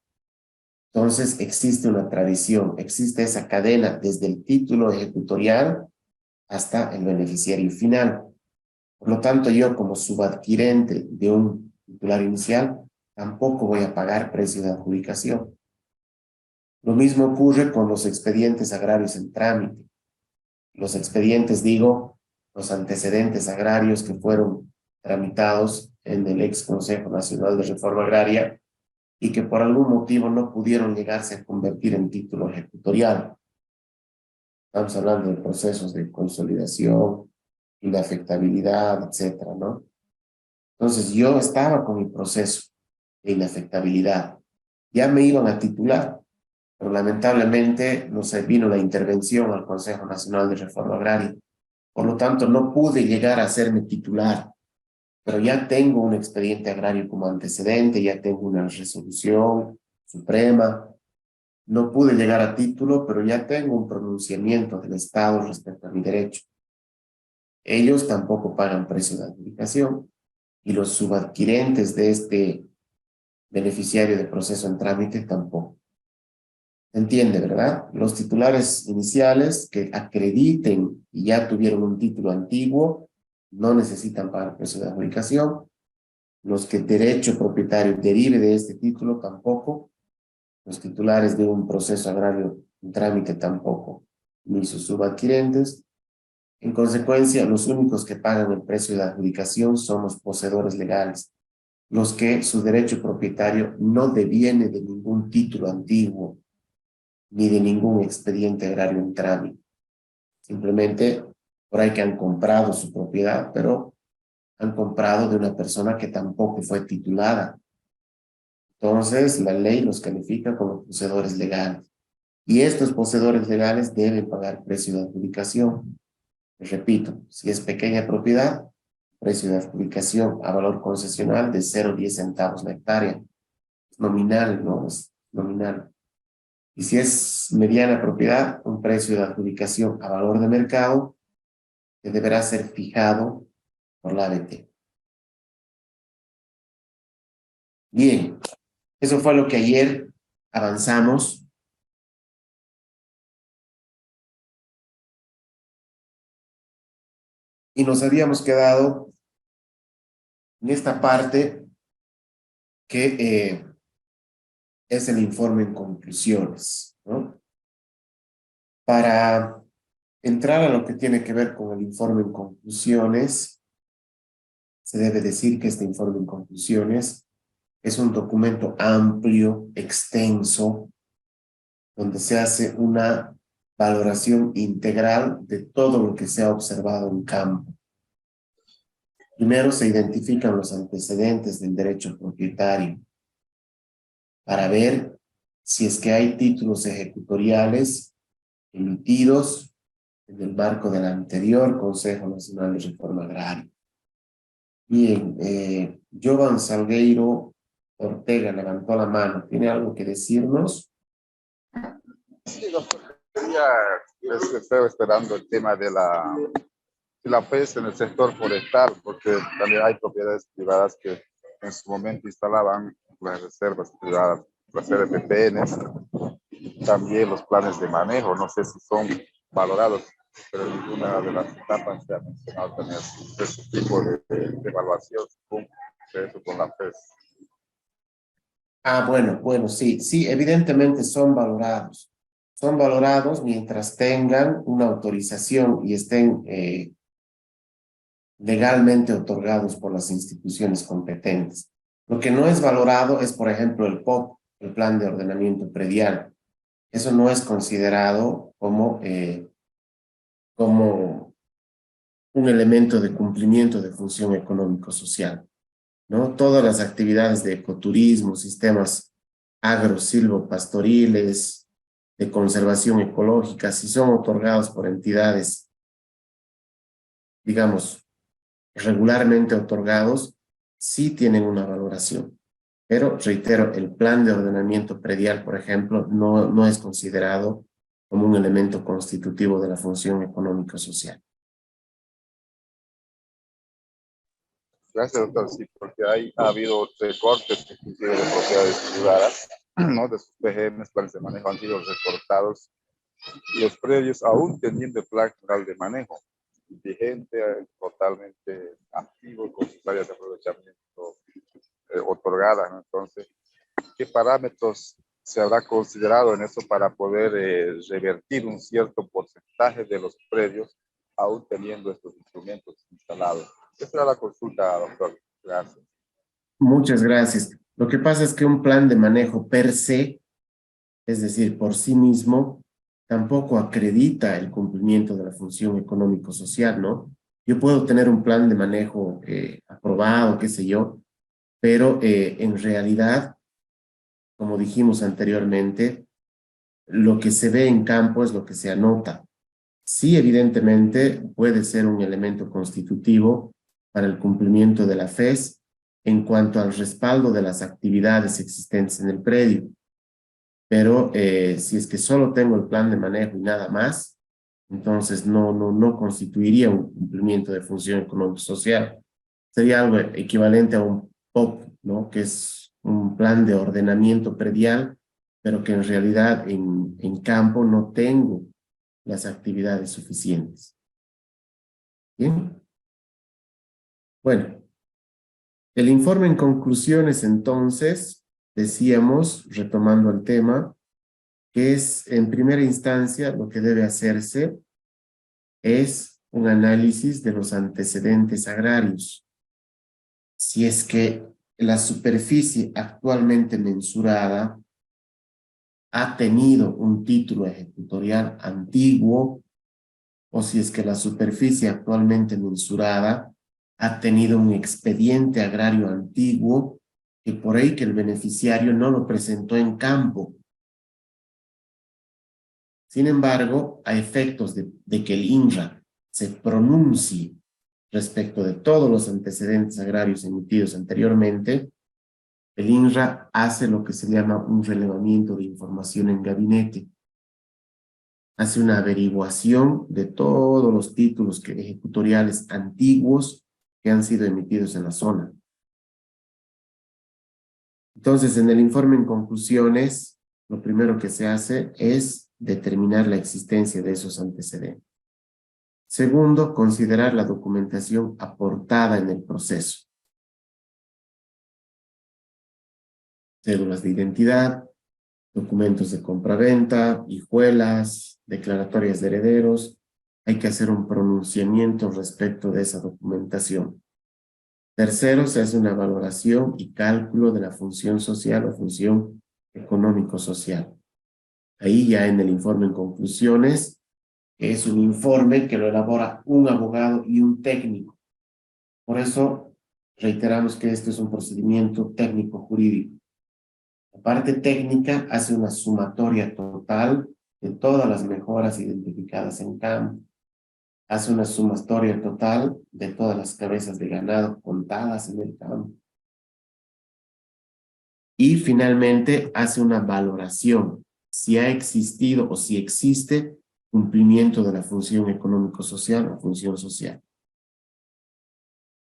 Entonces existe una tradición, existe esa cadena desde el título ejecutorial hasta el beneficiario final. Por lo tanto, yo como subadquirente de un titular inicial, tampoco voy a pagar precio de adjudicación. Lo mismo ocurre con los expedientes agrarios en trámite. Los expedientes, digo, los antecedentes agrarios que fueron tramitados en el ex Consejo Nacional de Reforma Agraria y que por algún motivo no pudieron llegarse a convertir en título ejecutorial. Estamos hablando de procesos de consolidación, inafectabilidad, etcétera, ¿no? Entonces yo estaba con mi proceso de inafectabilidad. Ya me iban a titular, pero lamentablemente no se vino la intervención al Consejo Nacional de Reforma Agraria. Por lo tanto, no pude llegar a hacerme titular, pero ya tengo un expediente agrario como antecedente, ya tengo una resolución suprema. No pude llegar a título, pero ya tengo un pronunciamiento del Estado respecto a mi derecho. Ellos tampoco pagan precio de adjudicación y los subadquirentes de este beneficiario de proceso en trámite tampoco. ¿Se entiende, verdad? Los titulares iniciales que acrediten y ya tuvieron un título antiguo no necesitan pagar precio de adjudicación. Los que derecho propietario derive de este título tampoco. Los titulares de un proceso agrario en trámite tampoco, ni sus subadquirentes. En consecuencia, los únicos que pagan el precio de adjudicación son los poseedores legales, los que su derecho propietario no deviene de ningún título antiguo, ni de ningún expediente agrario en trámite. Simplemente por ahí que han comprado su propiedad, pero han comprado de una persona que tampoco fue titulada. Entonces, la ley los califica como poseedores legales. Y estos poseedores legales deben pagar precio de adjudicación. Les repito, si es pequeña propiedad, precio de adjudicación a valor concesional de 0,10 centavos la hectárea. Es nominal, ¿no? Es nominal. Y si es mediana propiedad, un precio de adjudicación a valor de mercado que deberá ser fijado por la ABT. Bien, eso fue lo que ayer avanzamos. Y nos habíamos quedado en esta parte que es el informe en conclusiones, ¿no? Para entrar a lo que tiene que ver con el informe en conclusiones, se debe decir que este informe en conclusiones es un documento amplio, extenso, donde se hace una valoración integral de todo lo que se ha observado en campo. Primero se identifican los antecedentes del derecho propietario para ver si es que hay títulos ejecutoriales emitidos en el marco del anterior Consejo Nacional de Reforma Agraria. Bien, Jovan Salgueiro Ortega levantó la mano. ¿Tiene algo que decirnos? Sí, doctor, estoy esperando el tema de la FES en el sector forestal, porque también hay propiedades privadas que en su momento instalaban las reservas privadas, las RPPNs, también los planes de manejo, no sé si son valorados, pero en ninguna de las etapas se ha mencionado tener ese tipo de evaluación con la FES. Ah, bueno, sí, evidentemente son valorados. Son valorados mientras tengan una autorización y estén legalmente otorgados por las instituciones competentes. Lo que no es valorado es, por ejemplo, el POP, el Plan de Ordenamiento Predial. Eso no es considerado como un elemento de cumplimiento de función económico-social, ¿no? Todas las actividades de ecoturismo, sistemas agro-silvopastoriles, de conservación ecológica, si son otorgados por entidades, digamos, regularmente otorgados, sí tienen una valoración. Pero, reitero, el plan de ordenamiento predial, por ejemplo, no es considerado como un elemento constitutivo de la función económico-social. Gracias, doctor. Sí, porque ha habido recortes, inclusive de propiedades privadas, ¿no? De sus PGMs, planes de manejo han sido recortados. Y los predios, aún teniendo el plan general de manejo vigente, totalmente activo, con sus áreas de aprovechamiento otorgadas, ¿no? Entonces, ¿qué parámetros se habrá considerado en eso para poder revertir un cierto porcentaje de los predios, aún teniendo estos instrumentos instalados? Esa era la consulta, doctor. Gracias. Muchas gracias. Lo que pasa es que un plan de manejo per se, es decir, por sí mismo, tampoco acredita el cumplimiento de la función económico-social, ¿no? Yo puedo tener un plan de manejo aprobado, qué sé yo, pero en realidad, como dijimos anteriormente, lo que se ve en campo es lo que se anota. Sí, evidentemente puede ser un elemento constitutivo para el cumplimiento de la FES en cuanto al respaldo de las actividades existentes en el predio. Pero si es que solo tengo el plan de manejo y nada más, entonces no constituiría un cumplimiento de función económico-social. Sería algo equivalente a un POP, ¿no? Que es un plan de ordenamiento predial, pero que en realidad en campo no tengo las actividades suficientes. Bien. Bueno, el informe en conclusiones entonces, decíamos, retomando el tema, que es en primera instancia lo que debe hacerse es un análisis de los antecedentes agrarios. Si es que la superficie actualmente mensurada ha tenido un título ejecutorial antiguo o si es que la superficie actualmente mensurada ha tenido un expediente agrario antiguo que por ahí que el beneficiario no lo presentó en campo. Sin embargo, a efectos de que el INRA se pronuncie respecto de todos los antecedentes agrarios emitidos anteriormente, el INRA hace lo que se llama un relevamiento de información en gabinete. Hace una averiguación de todos los títulos ejecutoriales antiguos que han sido emitidos en la zona. Entonces, en el informe en conclusiones, lo primero que se hace es determinar la existencia de esos antecedentes. Segundo, considerar la documentación aportada en el proceso. Cédulas de identidad, documentos de compraventa, hijuelas, declaratorias de herederos. Hay que hacer un pronunciamiento respecto de esa documentación. Tercero, se hace una valoración y cálculo de la función social o función económico-social. Ahí ya en el informe en conclusiones, que es un informe que lo elabora un abogado y un técnico. Por eso reiteramos que este es un procedimiento técnico-jurídico. La parte técnica hace una sumatoria total de todas las mejoras identificadas en campo. Hace una sumatoria total de todas las cabezas de ganado contadas en el campo. Y finalmente hace una valoración si ha existido o si existe cumplimiento de la función económico-social o función social.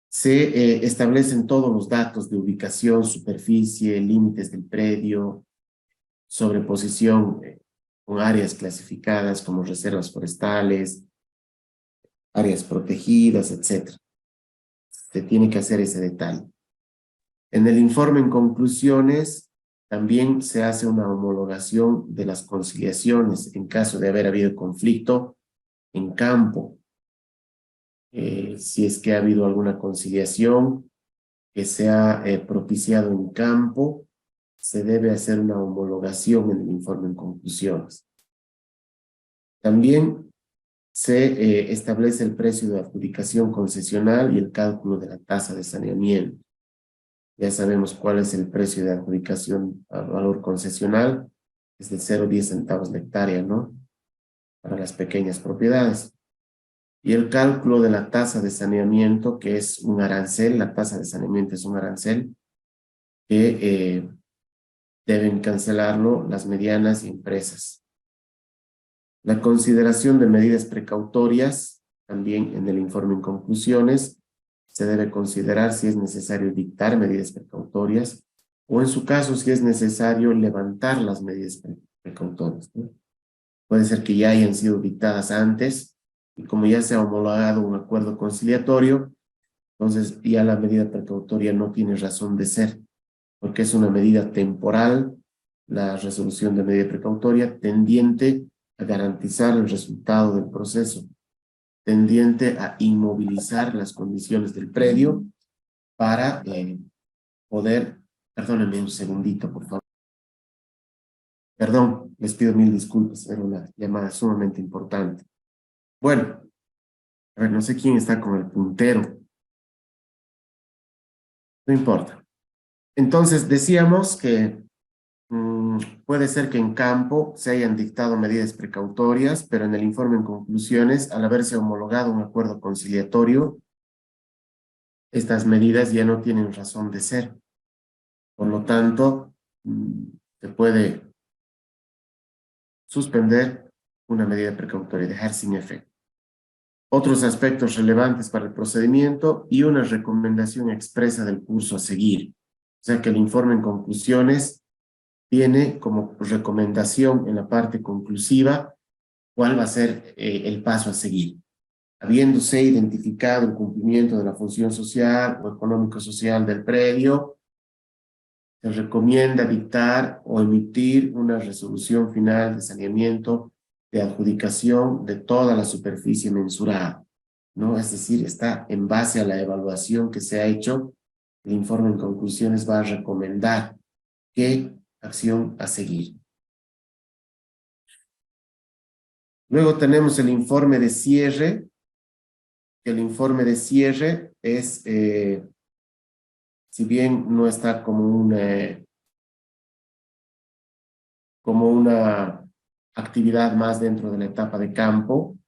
Se establecen todos los datos de ubicación, superficie, límites del predio, sobreposición con áreas clasificadas como reservas forestales, áreas protegidas, etc. Se tiene que hacer ese detalle. En el informe en conclusiones también se hace una homologación de las conciliaciones en caso de haber habido conflicto en campo. Si es que ha habido alguna conciliación que se ha propiciado en campo, se debe hacer una homologación en el informe en conclusiones. También se establece el precio de adjudicación concesional y el cálculo de la tasa de saneamiento. Ya sabemos cuál es el precio de adjudicación a valor concesional, es de 0,10 centavos la hectárea, ¿no? Para las pequeñas propiedades. Y el cálculo de la tasa de saneamiento, que es un arancel, la tasa de saneamiento es un arancel, que deben cancelarlo las medianas empresas. La consideración de medidas precautorias, también en el informe en conclusiones, se debe considerar si es necesario dictar medidas precautorias o en su caso si es necesario levantar las medidas precautorias, ¿no? Puede ser que ya hayan sido dictadas antes y como ya se ha homologado un acuerdo conciliatorio, entonces ya la medida precautoria no tiene razón de ser, porque es una medida temporal, la resolución de medida precautoria tendiente a garantizar el resultado del proceso, tendiente a inmovilizar las condiciones del predio para poder, perdónenme un segundito, por favor. Perdón, les pido mil disculpas, era una llamada sumamente importante. Bueno, a ver, no sé quién está con el puntero. No importa. Entonces, decíamos que puede ser que en campo se hayan dictado medidas precautorias, pero en el informe en conclusiones, al haberse homologado un acuerdo conciliatorio, estas medidas ya no tienen razón de ser. Por lo tanto, se puede suspender una medida precautoria, dejar sin efecto. Otros aspectos relevantes para el procedimiento y una recomendación expresa del curso a seguir. O sea que el informe en conclusiones tiene como recomendación en la parte conclusiva cuál va a ser el paso a seguir. Habiéndose identificado el cumplimiento de la función social o económico-social del predio, se recomienda dictar o emitir una resolución final de saneamiento de adjudicación de toda la superficie mensurada, ¿no? Es decir, está en base a la evaluación que se ha hecho, el informe en conclusiones va a recomendar qué acción a seguir. Luego tenemos el informe de cierre. El informe de cierre es, si bien no está como una actividad más dentro de la etapa de campo,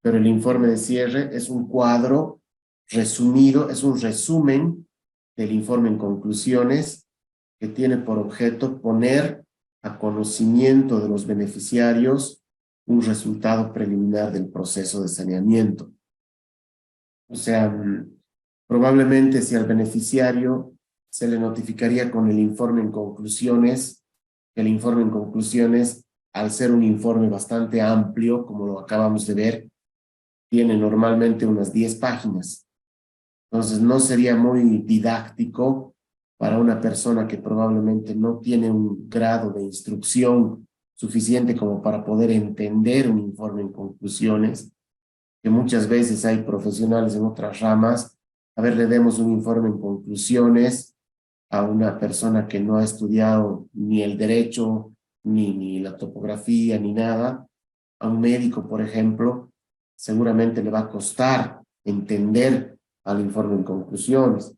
pero el informe de cierre es un cuadro resumido, es un resumen del informe en conclusiones que tiene por objeto poner a conocimiento de los beneficiarios un resultado preliminar del proceso de saneamiento. O sea, probablemente si al beneficiario se le notificaría con el informe en conclusiones, el informe en conclusiones, al ser un informe bastante amplio, como lo acabamos de ver, tiene normalmente unas 10 páginas. Entonces no sería muy didáctico para una persona que probablemente no tiene un grado de instrucción suficiente como para poder entender un informe en conclusiones, que muchas veces hay profesionales en otras ramas. A ver, le demos un informe en conclusiones a una persona que no ha estudiado ni el derecho, ni la topografía, ni nada. A un médico, por ejemplo, seguramente le va a costar entender al informe en conclusiones.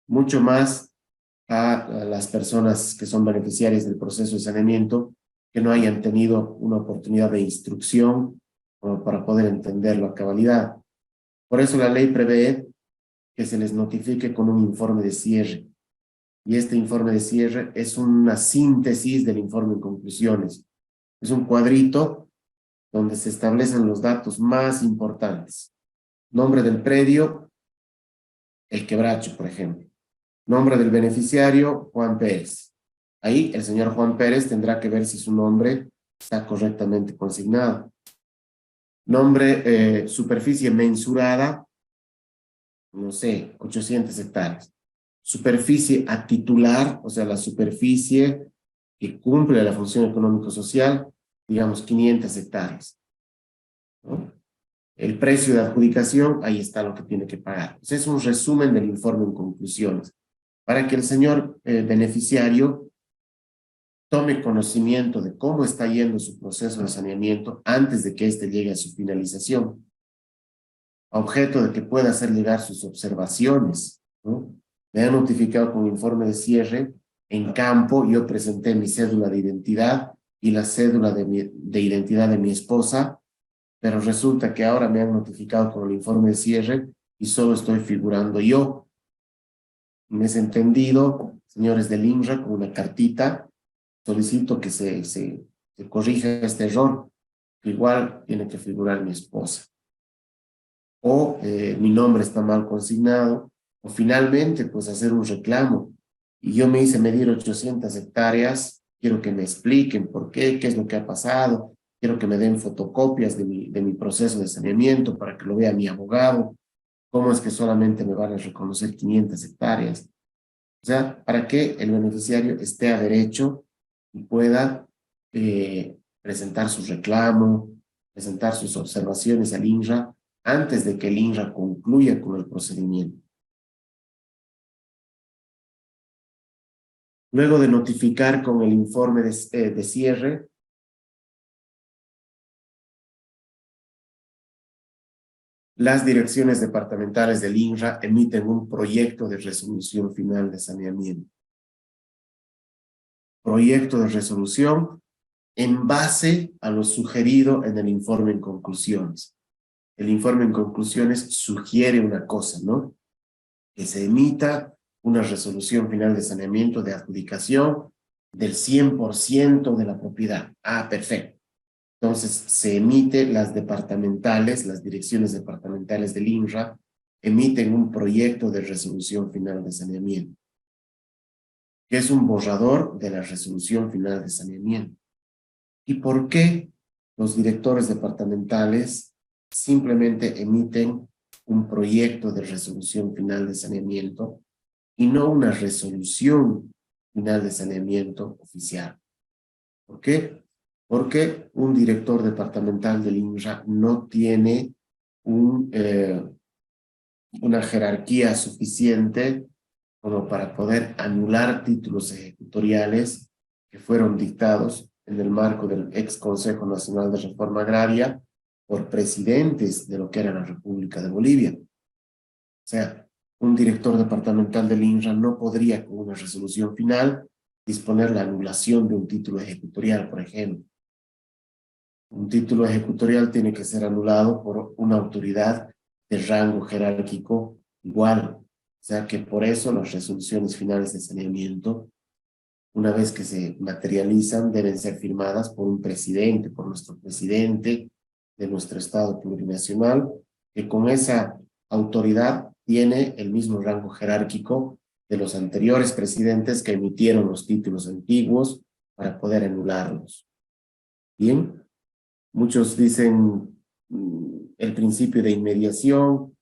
Mucho más a las personas que son beneficiarias del proceso de saneamiento, que no hayan tenido una oportunidad de instrucción como para poder entenderlo a cabalidad. Por eso la ley prevé que se les notifique con un informe de cierre. Y este informe de cierre es una síntesis del informe en conclusiones. Es un cuadrito donde se establecen los datos más importantes. Nombre del predio, El Quebracho, por ejemplo. Nombre del beneficiario, Juan Pérez. Ahí el señor Juan Pérez tendrá que ver si su nombre está correctamente consignado. Nombre, superficie mensurada, no sé, 800 hectáreas. Superficie a titular, o sea, la superficie que cumple la función económico-social, digamos 500 hectáreas, ¿no? El precio de adjudicación, ahí está lo que tiene que pagar. Ese es un resumen del informe en conclusiones, para que el señor beneficiario tome conocimiento de cómo está yendo su proceso de saneamiento antes de que éste llegue a su finalización, a objeto de que pueda hacer llegar sus observaciones, ¿no? Me han notificado con informe de cierre, en campo yo presenté mi cédula de identidad y la cédula de identidad de mi esposa, pero resulta que ahora me han notificado con el informe de cierre y solo estoy figurando yo. Me es entendido, señores del INRA, con una cartita, solicito que se corrija este error, que igual tiene que figurar mi esposa. O mi nombre está mal consignado, o finalmente, pues hacer un reclamo. Y yo me hice medir 800 hectáreas, quiero que me expliquen por qué es lo que ha pasado, quiero que me den fotocopias de mi proceso de saneamiento para que lo vea mi abogado, cómo es que solamente me van a reconocer 500 hectáreas. O sea, para que el beneficiario esté a derecho y pueda presentar su reclamo, presentar sus observaciones al INRA antes de que el INRA concluya con el procedimiento. Luego de notificar con el informe de cierre, las direcciones departamentales del INRA emiten un proyecto de resolución final de saneamiento. Proyecto de resolución en base a lo sugerido en el informe en conclusiones. El informe en conclusiones sugiere una cosa, ¿no? Que se emita una resolución final de saneamiento de adjudicación del 100% de la propiedad. Ah, perfecto. Entonces se emite las departamentales, las direcciones departamentales del INRA, emiten un proyecto de resolución final de saneamiento, que es un borrador de la resolución final de saneamiento. ¿Y por qué los directores departamentales simplemente emiten un proyecto de resolución final de saneamiento y no una resolución final de saneamiento oficial? ¿Por qué? Porque un director departamental del INRA no tiene una jerarquía suficiente como para poder anular títulos ejecutoriales que fueron dictados en el marco del ex Consejo Nacional de Reforma Agraria por presidentes de lo que era la República de Bolivia. O sea, un director departamental del INRA no podría, con una resolución final, disponer la anulación de un título ejecutorial, por ejemplo. Un título ejecutorial tiene que ser anulado por una autoridad de rango jerárquico igual. O sea que por eso las resoluciones finales de saneamiento, una vez que se materializan, deben ser firmadas por un presidente, por nuestro presidente de nuestro Estado plurinacional, que con esa autoridad tiene el mismo rango jerárquico de los anteriores presidentes que emitieron los títulos antiguos para poder anularlos. Bien, muchos dicen el principio de inmediación,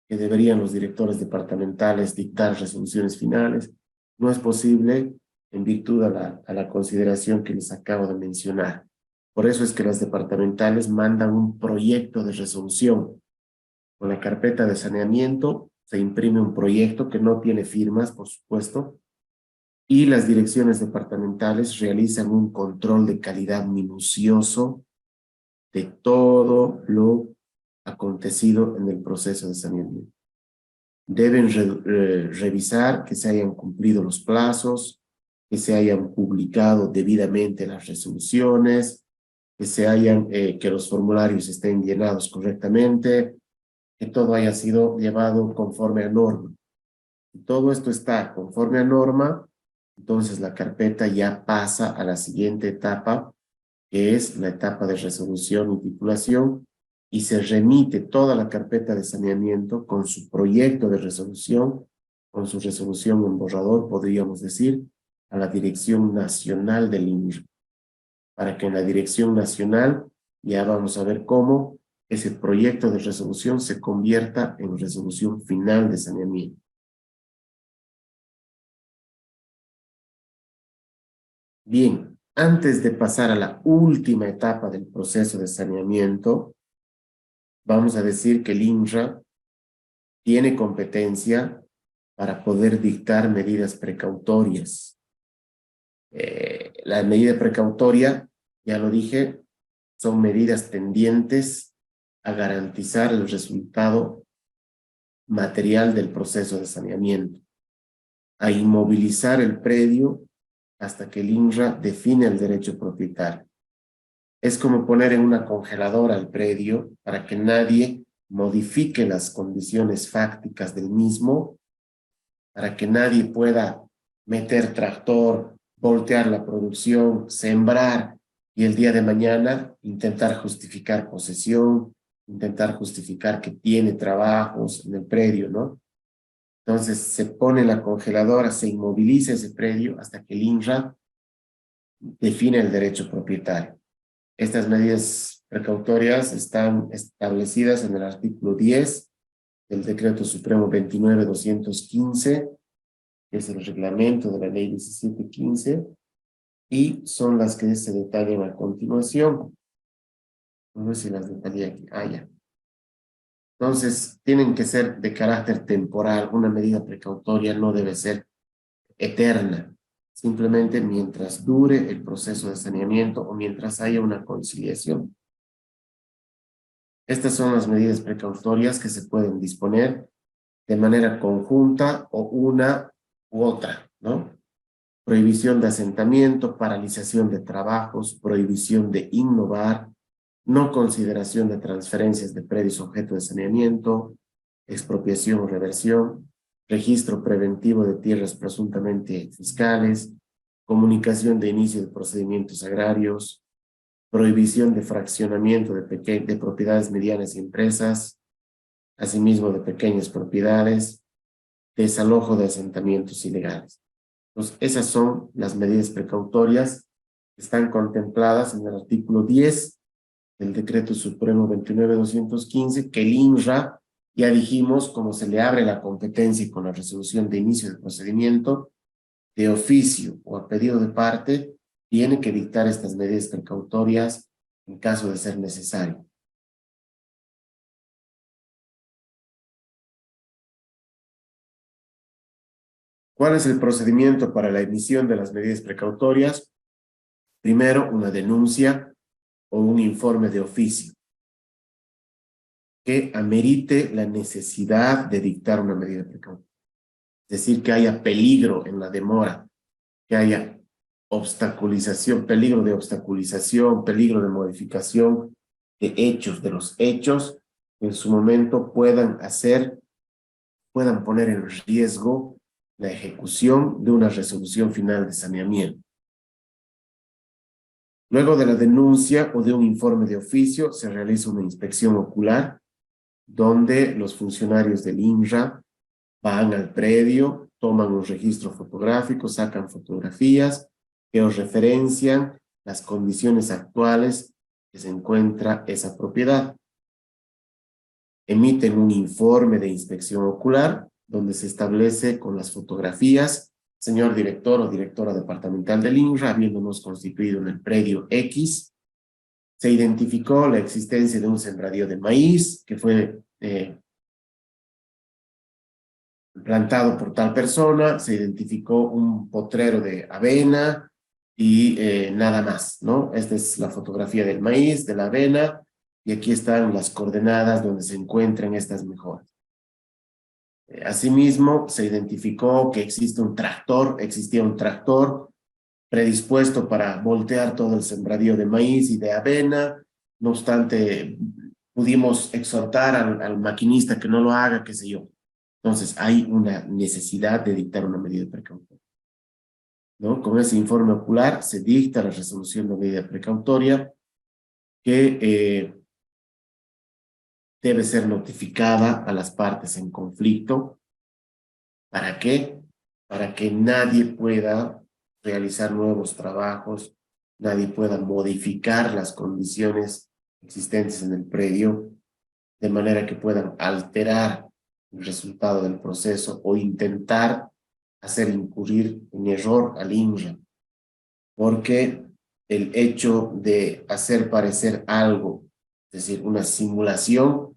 que deberían los directores departamentales dictar resoluciones finales. No es posible en virtud a la consideración que les acabo de mencionar. Por eso es que las departamentales mandan un proyecto de resolución. Con la carpeta de saneamiento se imprime un proyecto que no tiene firmas, por supuesto, y las direcciones departamentales realizan un control de calidad minucioso de todo lo acontecido en el proceso de saneamiento. Deben revisar que se hayan cumplido los plazos, que se hayan publicado debidamente las resoluciones, que los formularios estén llenados correctamente, que todo haya sido llevado conforme a norma. Si todo esto está conforme a norma, entonces la carpeta ya pasa a la siguiente etapa, que es la etapa de resolución y titulación, y se remite toda la carpeta de saneamiento con su proyecto de resolución, con su resolución en borrador, podríamos decir, a la Dirección Nacional del INRA, para que en la Dirección Nacional ya vamos a ver cómo ese proyecto de resolución se convierta en resolución final de saneamiento. Bien, antes de pasar a la última etapa del proceso de saneamiento, vamos a decir que el INRA tiene competencia para poder dictar medidas precautorias. La medida precautoria, ya lo dije, son medidas tendientes a garantizar el resultado material del proceso de saneamiento, a inmovilizar el predio hasta que el INRA define el derecho propietario. Es como poner en una congeladora el predio para que nadie modifique las condiciones fácticas del mismo, para que nadie pueda meter tractor, voltear la producción, sembrar y el día de mañana intentar justificar posesión, intentar justificar que tiene trabajos en el predio, ¿no? Entonces se pone la congeladora, se inmoviliza ese predio hasta que el INRA define el derecho propietario. Estas medidas precautorias están establecidas en el artículo 10 del Decreto Supremo 29.215, que es el reglamento de la Ley 1715, y son las que se detallan a continuación. No sé si las detallé aquí. Ya. Entonces, tienen que ser de carácter temporal. Una medida precautoria no debe ser eterna, simplemente mientras dure el proceso de saneamiento o mientras haya una conciliación. Estas son las medidas precautorias que se pueden disponer de manera conjunta o una u otra, ¿no? Prohibición de asentamiento, paralización de trabajos, prohibición de innovar, no consideración de transferencias de predios objeto de saneamiento, expropiación o reversión, registro preventivo de tierras presuntamente fiscales, comunicación de inicio de procedimientos agrarios, prohibición de fraccionamiento de propiedades medianas y empresas, asimismo de pequeñas propiedades, desalojo de asentamientos ilegales. Entonces, esas son las medidas precautorias que están contempladas en el artículo 10 del Decreto Supremo 29.215, que el INRA, ya dijimos, como se le abre la competencia con la resolución de inicio del procedimiento, de oficio o a pedido de parte, tiene que dictar estas medidas precautorias en caso de ser necesario. ¿Cuál es el procedimiento para la emisión de las medidas precautorias? Primero, una denuncia o un informe de oficio que amerite la necesidad de dictar una medida precautoria. Es decir, que haya peligro en la demora, que haya obstaculización, peligro de obstaculización, peligro de modificación de hechos, de los hechos que en su momento puedan poner en riesgo la ejecución de una resolución final de saneamiento. Luego de la denuncia o de un informe de oficio, se realiza una inspección ocular, donde los funcionarios del INRA van al predio, toman un registro fotográfico, sacan fotografías que os referencian las condiciones actuales que se encuentra esa propiedad. Emiten un informe de inspección ocular, donde se establece con las fotografías, señor director o directora departamental del INRA, habiéndonos constituido en el predio X, se identificó la existencia de un sembradío de maíz que fue plantado por tal persona, se identificó un potrero de avena y nada más, ¿no? Esta es la fotografía del maíz, de la avena, y aquí están las coordenadas donde se encuentran estas mejoras. Asimismo, se identificó que existía un tractor predispuesto para voltear todo el sembradío de maíz y de avena. No obstante, pudimos exhortar al maquinista que no lo haga, qué sé yo. Entonces, hay una necesidad de dictar una medida precautoria, ¿no? Con ese informe ocular se dicta la resolución de medida precautoria que debe ser notificada a las partes en conflicto. ¿Para qué? Para que nadie pueda realizar nuevos trabajos, nadie pueda modificar las condiciones existentes en el predio, de manera que puedan alterar el resultado del proceso o intentar hacer incurrir en error al INRA, porque el hecho de hacer parecer algo, es decir, una simulación,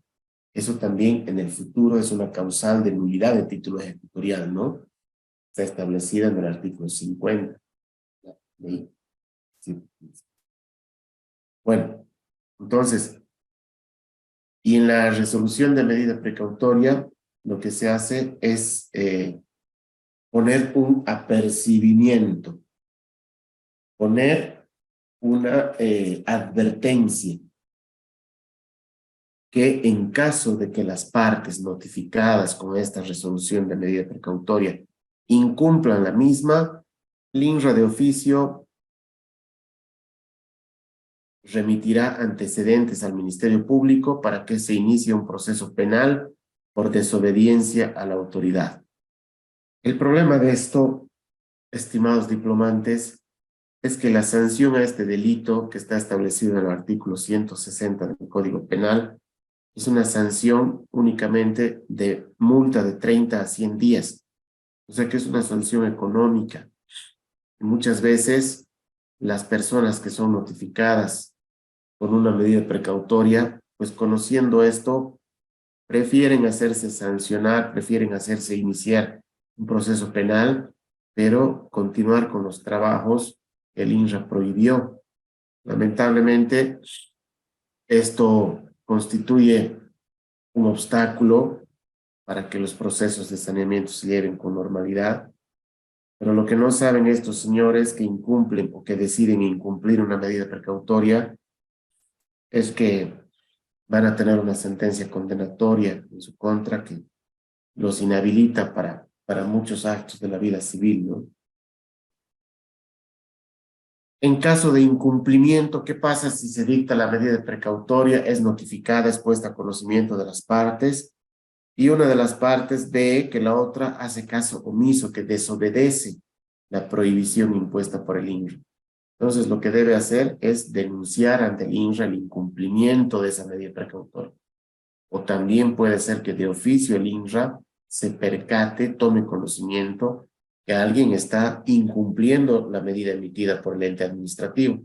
eso también en el futuro es una causal de nulidad de título ejecutorial, ¿no? Está establecida en el artículo 50. Sí. Bueno, entonces, y en la resolución de medida precautoria, lo que se hace es poner un apercibimiento, poner una advertencia que en caso de que las partes notificadas con esta resolución de medida precautoria incumplan la misma, el INRA de oficio remitirá antecedentes al Ministerio Público para que se inicie un proceso penal por desobediencia a la autoridad. El problema de esto, estimados diplomantes, es que la sanción a este delito que está establecido en el artículo 160 del Código Penal es una sanción únicamente de multa de 30 a 100 días. O sea que es una sanción económica. Y muchas veces las personas que son notificadas con una medida precautoria, pues conociendo esto, prefieren hacerse sancionar, prefieren hacerse iniciar un proceso penal, pero continuar con los trabajos que el INRA prohibió. Lamentablemente, esto constituye un obstáculo para que los procesos de saneamiento se lleven con normalidad. Pero lo que no saben estos señores que incumplen o que deciden incumplir una medida precautoria es que van a tener una sentencia condenatoria en su contra que los inhabilita para muchos actos de la vida civil, ¿no? En caso de incumplimiento, ¿qué pasa si se dicta la medida precautoria? Es notificada, es puesta a conocimiento de las partes y una de las partes ve que la otra hace caso omiso, que desobedece la prohibición impuesta por el INRA. Entonces, lo que debe hacer es denunciar ante el INRA el incumplimiento de esa medida precautoria. O también puede ser que de oficio el INRA se percate, tome conocimiento que alguien está incumpliendo la medida emitida por el ente administrativo.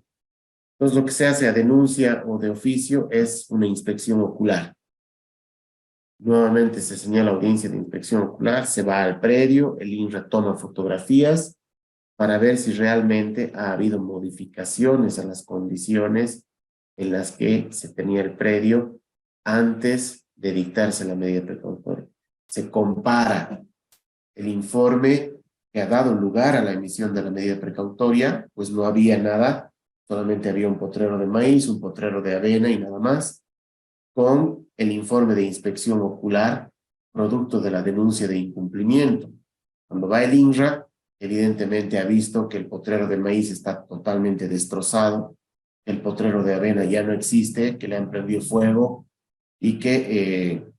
Entonces, lo que se hace a denuncia o de oficio es una inspección ocular. Nuevamente se señala audiencia de inspección ocular, se va al predio, el INRA toma fotografías para ver si realmente ha habido modificaciones a las condiciones en las que se tenía el predio antes de dictarse la medida precautoria. Se compara el informe que ha dado lugar a la emisión de la medida precautoria, pues no había nada, solamente había un potrero de maíz, un potrero de avena y nada más, con el informe de inspección ocular, producto de la denuncia de incumplimiento. Cuando va el INRA, evidentemente ha visto que el potrero de maíz está totalmente destrozado, que el potrero de avena ya no existe, que le han prendido fuego y que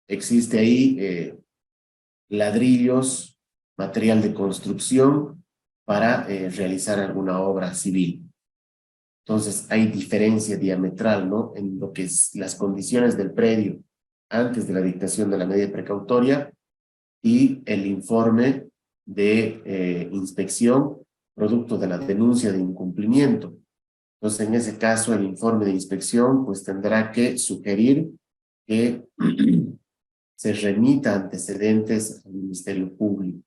existe ahí ladrillos, material de construcción para realizar alguna obra civil. Entonces hay diferencia diametral, ¿no? En lo que es las condiciones del predio antes de la dictación de la medida precautoria y el informe de inspección producto de la denuncia de incumplimiento. Entonces, en ese caso, el informe de inspección pues tendrá que sugerir que se remita antecedentes al Ministerio Público.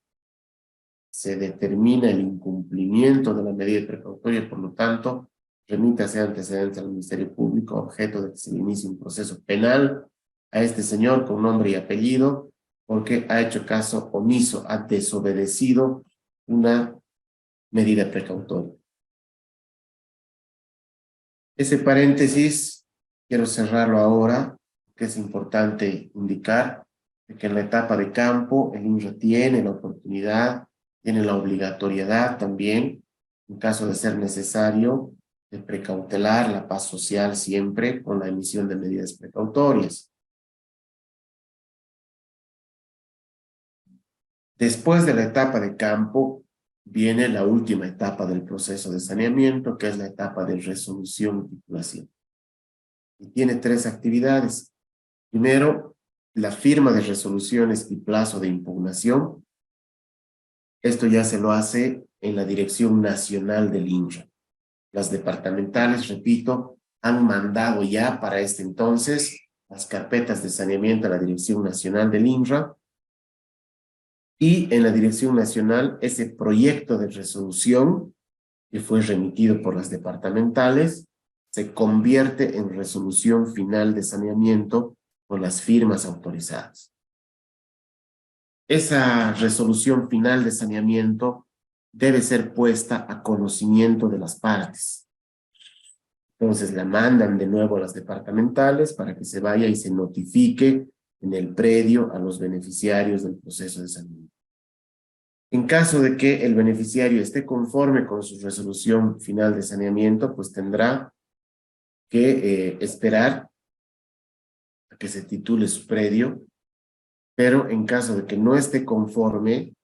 Se determina el incumplimiento de la medida precautoria, por lo tanto, remítase antecedentes al Ministerio Público, objeto de que se le inicie un proceso penal a este señor con nombre y apellido, porque ha hecho caso omiso, ha desobedecido una medida precautoria. Ese paréntesis quiero cerrarlo ahora, que es importante indicar que en la etapa de campo el INRA tiene la oportunidad, tiene la obligatoriedad también, en caso de ser necesario, de precautelar la paz social siempre con la emisión de medidas precautorias. Después de la etapa de campo, viene la última etapa del proceso de saneamiento, que es la etapa de resolución y titulación. Y tiene tres actividades. Primero, la firma de resoluciones y plazo de impugnación. Esto ya se lo hace en la Dirección Nacional del INRA. Las departamentales, repito, han mandado ya para este entonces las carpetas de saneamiento a la Dirección Nacional del INRA. Y en la Dirección Nacional, ese proyecto de resolución que fue remitido por las departamentales se convierte en resolución final de saneamiento con las firmas autorizadas. Esa resolución final de saneamiento debe ser puesta a conocimiento de las partes. Entonces la mandan de nuevo a las departamentales para que se vaya y se notifique en el predio a los beneficiarios del proceso de saneamiento. En caso de que el beneficiario esté conforme con su resolución final de saneamiento, pues tendrá que esperar a que se titule su predio, pero en caso de que no esté conforme,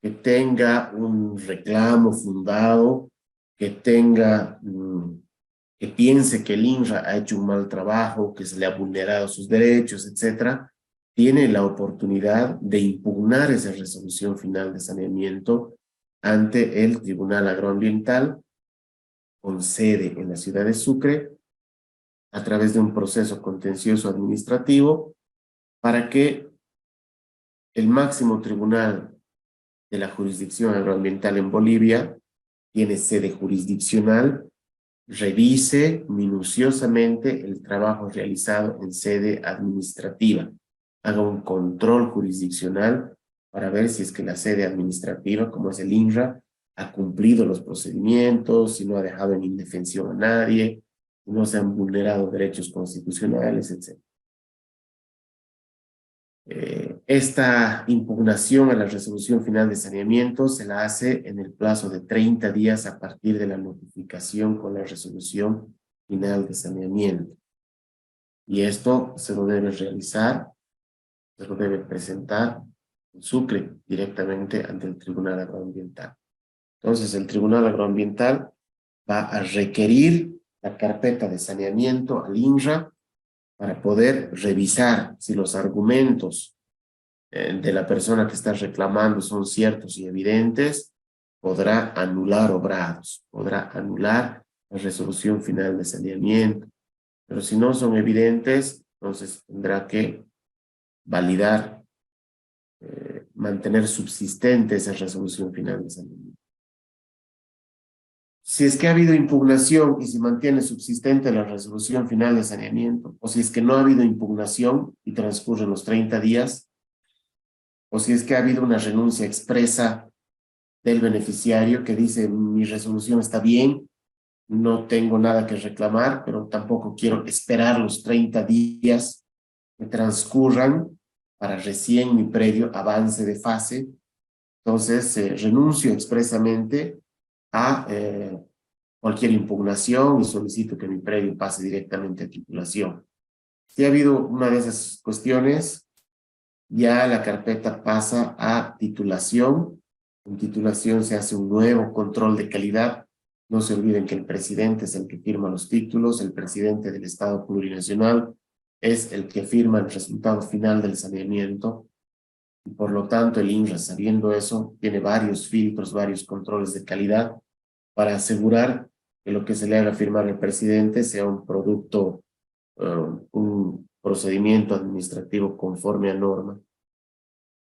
que tenga un reclamo fundado, que tenga, que piense que el INRA ha hecho un mal trabajo, que se le ha vulnerado sus derechos, etcétera, tiene la oportunidad de impugnar esa resolución final de saneamiento ante el Tribunal Agroambiental con sede en la ciudad de Sucre a través de un proceso contencioso administrativo para que el máximo tribunal de la jurisdicción agroambiental en Bolivia tiene sede jurisdiccional, revise minuciosamente el trabajo realizado en sede administrativa, haga un control jurisdiccional para ver si es que la sede administrativa, como es el INRA, ha cumplido los procedimientos, si no ha dejado en indefensión a nadie, si no se han vulnerado derechos constitucionales, etc. Esta impugnación a la resolución final de saneamiento se la hace en el plazo de 30 días a partir de la notificación con la resolución final de saneamiento. Y esto se lo debe realizar, se lo debe presentar en Sucre directamente ante el Tribunal Agroambiental. Entonces el Tribunal Agroambiental va a requerir la carpeta de saneamiento al INRA para poder revisar si los argumentos de la persona que está reclamando son ciertos y evidentes, podrá anular obrados, podrá anular la resolución final de saneamiento. Pero si no son evidentes, entonces tendrá que validar, mantener subsistente esa resolución final de saneamiento. Si es que ha habido impugnación y se mantiene subsistente la resolución final de saneamiento, o si es que no ha habido impugnación y transcurren los 30 días, o si es que ha habido una renuncia expresa del beneficiario que dice mi resolución está bien, no tengo nada que reclamar, pero tampoco quiero esperar los 30 días que transcurran para recién mi predio avance de fase. Entonces, renuncio expresamente a cualquier impugnación y solicito que mi predio pase directamente a titulación. Si ha habido una de esas cuestiones, ya la carpeta pasa a titulación. En titulación se hace un nuevo control de calidad. No se olviden que el presidente es el que firma los títulos, el presidente del Estado plurinacional es el que firma el resultado final del saneamiento. Y por lo tanto, el INRA, sabiendo eso, tiene varios filtros, varios controles de calidad para asegurar que lo que se le haga firmar al presidente sea un producto, un procedimiento administrativo conforme a norma.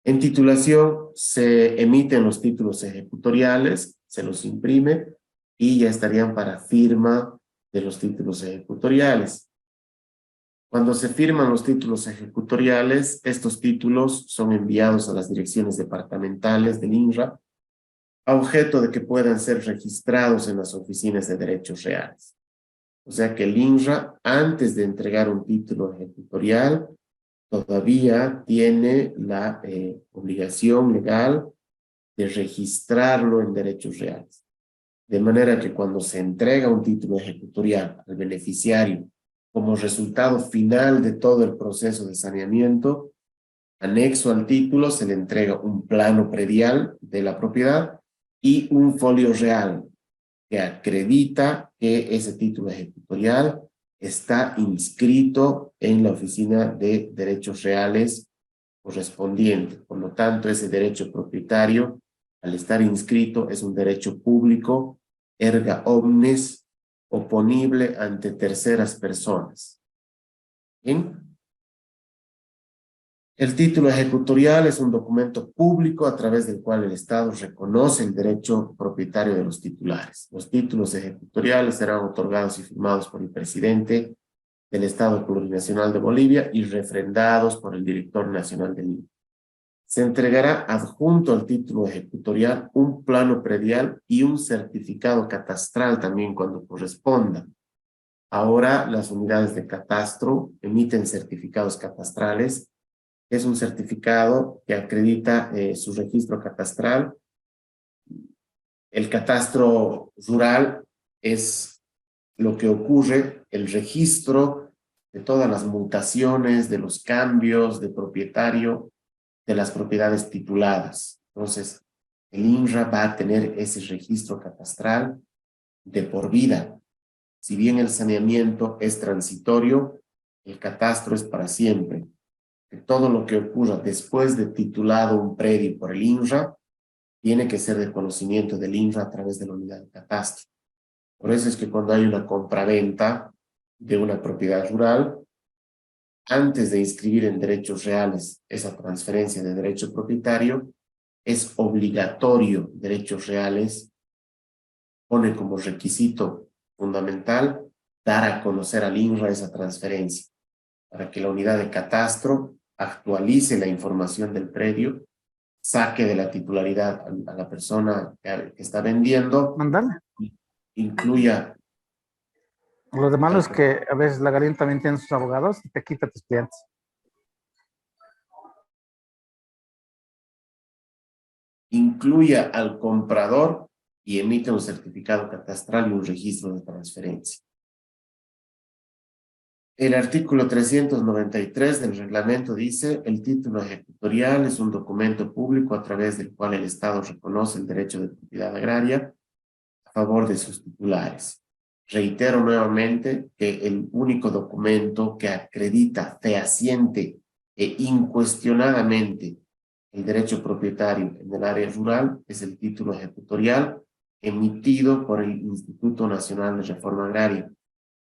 En titulación se emiten los títulos ejecutoriales, se los imprime y ya estarían para firma de los títulos ejecutoriales. Cuando se firman los títulos ejecutoriales, estos títulos son enviados a las direcciones departamentales del INRA a objeto de que puedan ser registrados en las oficinas de derechos reales. O sea que el INRA, antes de entregar un título ejecutorial, todavía tiene la obligación legal de registrarlo en derechos reales. De manera que cuando se entrega un título ejecutorial al beneficiario como resultado final de todo el proceso de saneamiento, anexo al título se le entrega un plano predial de la propiedad y un folio real que acredita que ese título ejecutorial está inscrito en la oficina de derechos reales correspondiente. Por lo tanto, ese derecho propietario, al estar inscrito, es un derecho público, erga omnes, oponible ante terceras personas. ¿Bien? El título ejecutorial es un documento público a través del cual el Estado reconoce el derecho propietario de los titulares. Los títulos ejecutoriales serán otorgados y firmados por el presidente del Estado Plurinacional de Bolivia y refrendados por el director nacional del INE. Se entregará adjunto al título ejecutorial un plano predial y un certificado catastral también cuando corresponda. Ahora las unidades de catastro emiten certificados catastrales. Es un certificado que acredita su registro catastral. El catastro rural es lo que ocurre, el registro de todas las mutaciones, de los cambios de propietario, de las propiedades tituladas. Entonces, el INRA va a tener ese registro catastral de por vida. Si bien el saneamiento es transitorio, el catastro es para siempre. Que todo lo que ocurra después de titulado un predio por el INRA tiene que ser de conocimiento del INRA a través de la unidad de catastro. Por eso es que cuando hay una compraventa de una propiedad rural, antes de inscribir en derechos reales esa transferencia de derecho propietario, es obligatorio derechos reales, pone como requisito fundamental dar a conocer al INRA esa transferencia, para que la unidad de catastro actualice la información del predio, saque de la titularidad a la persona que está vendiendo, Mándale. incluya... Lo de malo es que a veces la Garín también tiene sus abogados y te quita tus clientes. Incluya al comprador y emite un certificado catastral y un registro de transferencia. El artículo 393 del reglamento dice: el título ejecutorial es un documento público a través del cual el Estado reconoce el derecho de propiedad agraria a favor de sus titulares. Reitero nuevamente que el único documento que acredita fehaciente e incuestionadamente el derecho propietario en el área rural es el título ejecutorial emitido por el Instituto Nacional de Reforma Agraria,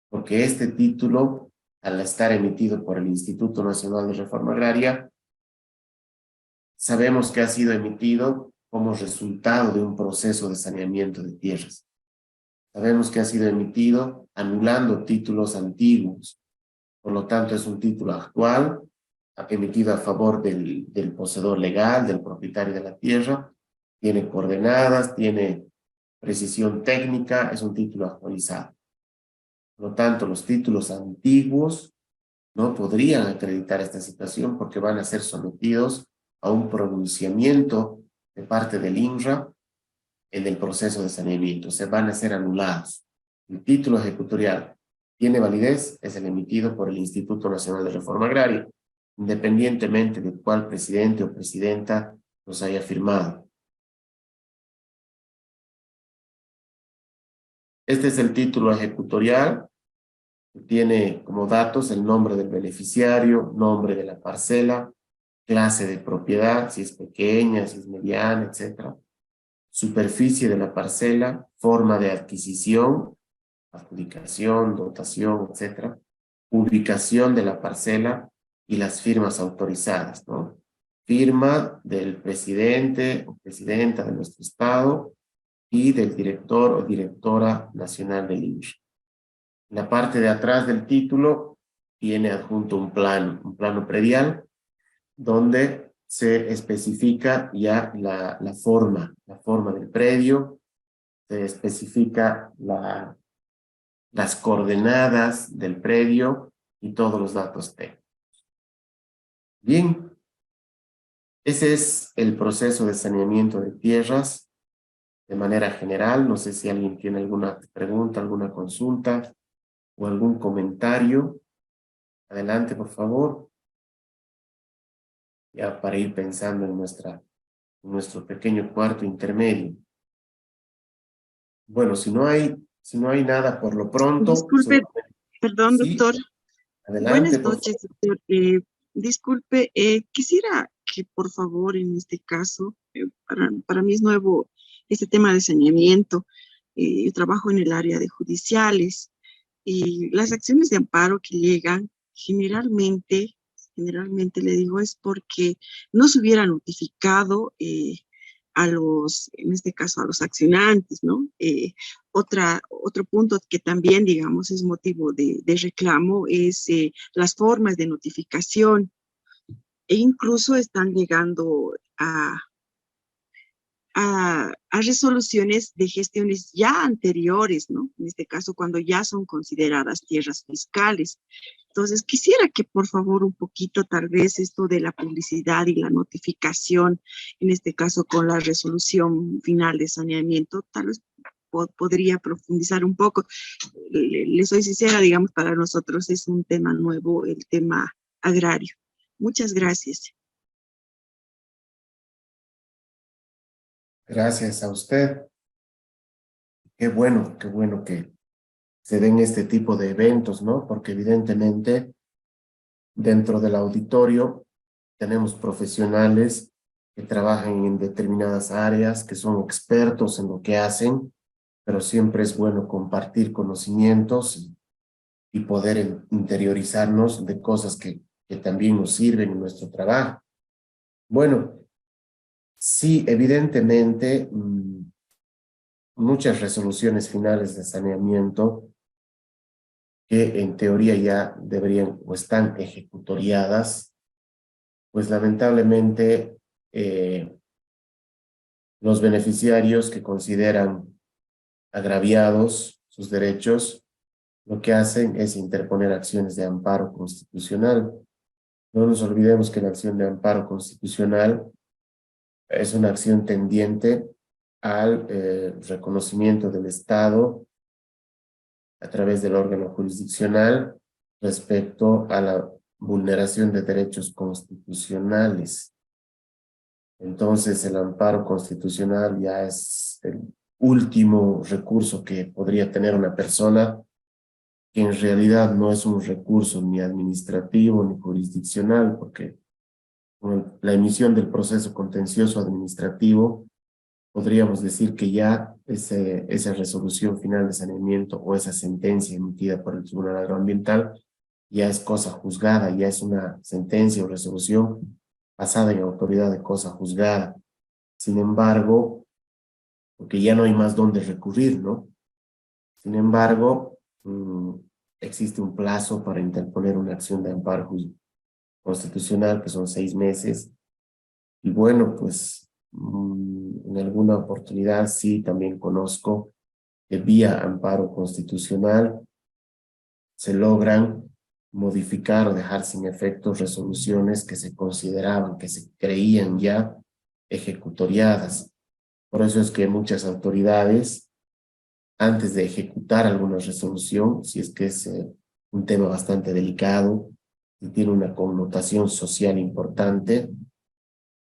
porque este título, al estar emitido por el Instituto Nacional de Reforma Agraria, sabemos que ha sido emitido como resultado de un proceso de saneamiento de tierras. Sabemos que ha sido emitido anulando títulos antiguos. Por lo tanto, es un título actual, emitido a favor del poseedor legal, del propietario de la tierra. Tiene coordenadas, tiene precisión técnica, es un título actualizado. Por lo tanto, los títulos antiguos no podrían acreditar esta situación porque van a ser sometidos a un pronunciamiento de parte del INRA en el proceso de saneamiento. Se van a ser anulados. El título ejecutorial tiene validez, es el emitido por el Instituto Nacional de Reforma Agraria, independientemente de cuál presidente o presidenta los haya firmado. Este es el título ejecutorial, que tiene como datos el nombre del beneficiario, nombre de la parcela, clase de propiedad, si es pequeña, si es mediana, etc. Superficie de la parcela, forma de adquisición, adjudicación, dotación, etc. Ubicación de la parcela y las firmas autorizadas, ¿no? Firma del presidente o presidenta de nuestro estado y del director o directora nacional del INRA. En la parte de atrás del título tiene adjunto un plano predial, donde se especifica ya la forma del predio, se especifica las coordenadas del predio y todos los datos técnicos. Bien, ese es el proceso de saneamiento de tierras de manera general. No sé si alguien tiene alguna pregunta, alguna consulta o algún comentario. Adelante, por favor. Ya para ir pensando en nuestro pequeño cuarto intermedio. Bueno, si no hay nada por lo pronto. Disculpe, perdón, Sí, doctor. adelante, Buenas por noches, doctor. Disculpe, quisiera que por favor en este caso, para mí es nuevo este tema de saneamiento. Yo trabajo en el área de judiciales y las acciones de amparo que llegan generalmente le digo, es porque no se hubiera notificado en este caso, a los accionantes, ¿no? Otro punto que también, digamos, es motivo de reclamo es las formas de notificación e incluso están llegando a resoluciones de gestiones ya anteriores, ¿no? En este caso, cuando ya son consideradas tierras fiscales. Entonces, quisiera que por favor un poquito tal vez esto de la publicidad y la notificación, en este caso con la resolución final de saneamiento, tal vez podría profundizar un poco. Le soy sincera, digamos, para nosotros es un tema nuevo, el tema agrario. Muchas gracias. Gracias a usted. Qué bueno que se den este tipo de eventos, ¿no? Porque evidentemente dentro del auditorio tenemos profesionales que trabajan en determinadas áreas, que son expertos en lo que hacen, pero siempre es bueno compartir conocimientos y poder interiorizarnos de cosas que también nos sirven en nuestro trabajo. Bueno, sí, evidentemente, muchas resoluciones finales de saneamiento que en teoría ya deberían o están ejecutoriadas, pues lamentablemente los beneficiarios que consideran agraviados sus derechos, lo que hacen es interponer acciones de amparo constitucional. No nos olvidemos que la acción de amparo constitucional es una acción tendiente al reconocimiento del Estado a través del órgano jurisdiccional respecto a la vulneración de derechos constitucionales. Entonces, el amparo constitucional ya es el último recurso que podría tener una persona, que en realidad no es un recurso ni administrativo ni jurisdiccional, porque con la emisión del proceso contencioso administrativo podríamos decir que ya esa resolución final de saneamiento o esa sentencia emitida por el Tribunal Agroambiental ya es cosa juzgada, ya es una sentencia o resolución basada en autoridad de cosa juzgada. Sin embargo, porque ya no hay más dónde recurrir, ¿no? Sin embargo, existe un plazo para interponer una acción de amparo constitucional, que son 6 meses. Y bueno, pues en alguna oportunidad sí también conozco que vía amparo constitucional se logran modificar o dejar sin efectos resoluciones que se consideraban, que se creían ya ejecutoriadas. Por eso es que muchas autoridades, antes de ejecutar alguna resolución, si es que es un tema bastante delicado y tiene una connotación social importante,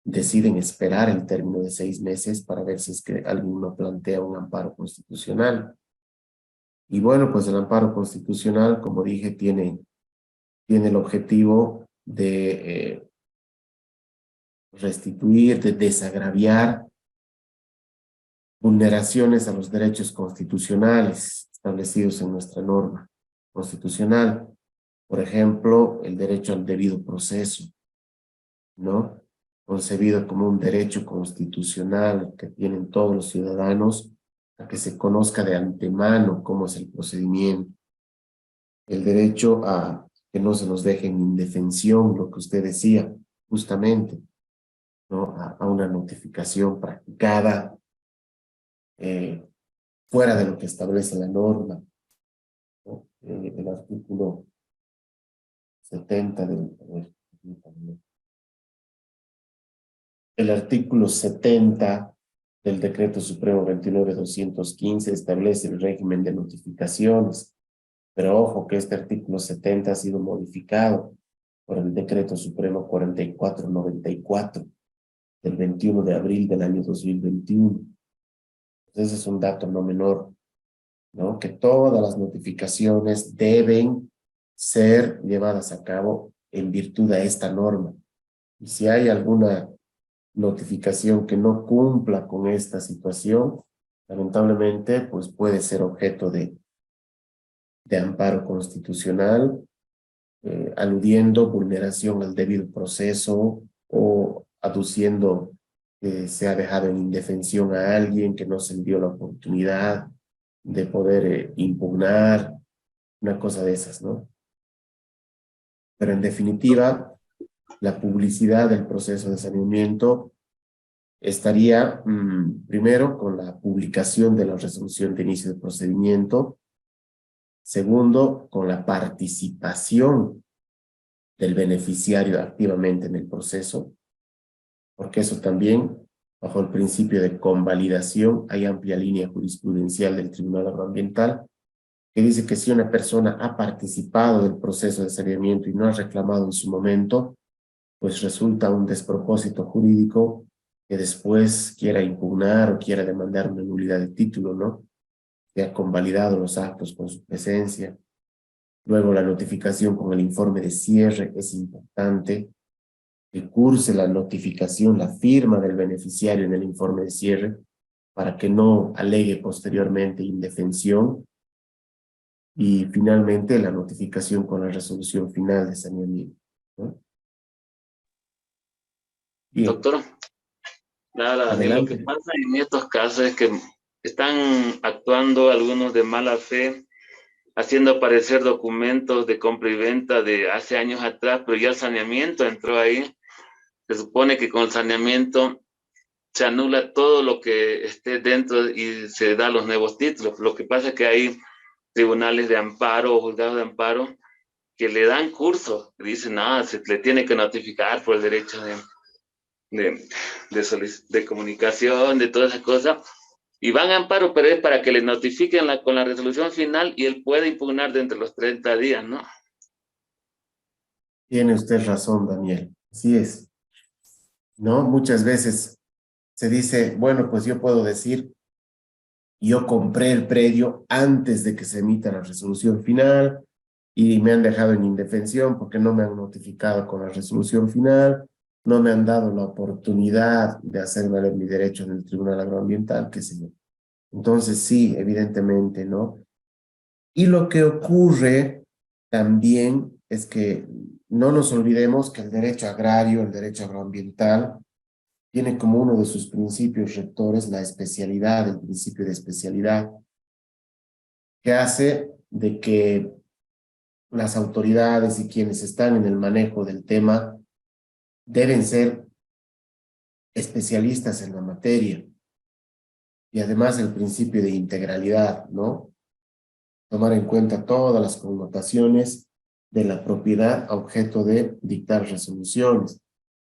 deciden esperar el término de 6 meses para ver si es que alguno plantea un amparo constitucional. Y bueno, pues el amparo constitucional, como dije, tiene el objetivo de restituir, de desagraviar vulneraciones a los derechos constitucionales establecidos en nuestra norma constitucional. Por ejemplo, el derecho al debido proceso, ¿no? Concebido como un derecho constitucional que tienen todos los ciudadanos a que se conozca de antemano cómo es el procedimiento. El derecho a que no se nos deje en indefensión, lo que usted decía, justamente, ¿no? A una notificación practicada fuera de lo que establece la norma, ¿no? El artículo 70 el artículo 70 del Decreto Supremo 29.215 establece el régimen de notificaciones, pero ojo que este artículo 70 ha sido modificado por el Decreto Supremo 4494 del 21 de abril del año 2021. Entonces es un dato no menor, ¿no? Que todas las notificaciones deben ser llevadas a cabo en virtud de esta norma. Y si hay alguna notificación que no cumpla con esta situación, lamentablemente, pues puede ser objeto de amparo constitucional, aludiendo vulneración al debido proceso o aduciendo que se ha dejado en indefensión a alguien, que no se le dio la oportunidad de poder impugnar, una cosa de esas, ¿no? Pero en definitiva, la publicidad del proceso de saneamiento estaría primero con la publicación de la resolución de inicio de procedimiento, segundo, con la participación del beneficiario activamente en el proceso, porque eso también, bajo el principio de convalidación, hay amplia línea jurisprudencial del Tribunal Agroambiental que dice que si una persona ha participado del proceso de saneamiento y no ha reclamado en su momento, pues resulta un despropósito jurídico que después quiera impugnar o quiera demandar una nulidad de título, ¿no? Que ha convalidado los actos con su presencia. Luego la notificación con el informe de cierre es importante, que curse la notificación, la firma del beneficiario en el informe de cierre, para que no alegue posteriormente indefensión. Y finalmente la notificación con la resolución final de saneamiento, ¿no? Bien. Doctor, nada, lo que Adelante. pasa en estos casos es que están actuando algunos de mala fe, haciendo aparecer documentos de compra y venta de hace años atrás, pero ya el saneamiento entró ahí. Se supone que con el saneamiento se anula todo lo que esté dentro y se da los nuevos títulos. Lo que pasa es que hay tribunales de amparo o juzgados de amparo que le dan curso, dicen, se le tiene que notificar por el derecho de comunicación, de todas esas cosas, y van a amparo, pero es para que le notifiquen con la resolución final y él puede impugnar dentro de los 30 días, ¿no? Tiene usted razón, Daniel. Así es, ¿no? Muchas veces se dice, bueno, pues yo puedo decir, yo compré el predio antes de que se emita la resolución final y me han dejado en indefensión porque no me han notificado con la resolución final, no me han dado la oportunidad de hacer valer mi derecho en el Tribunal Agroambiental, qué sé yo. Entonces sí, evidentemente, ¿no? Y lo que ocurre también es que no nos olvidemos que el derecho agrario, el derecho agroambiental, tiene como uno de sus principios rectores la especialidad, el principio de especialidad, que hace de que las autoridades y quienes están en el manejo del tema deben ser especialistas en la materia. Y además el principio de integralidad, ¿no? Tomar en cuenta todas las connotaciones de la propiedad a objeto de dictar resoluciones.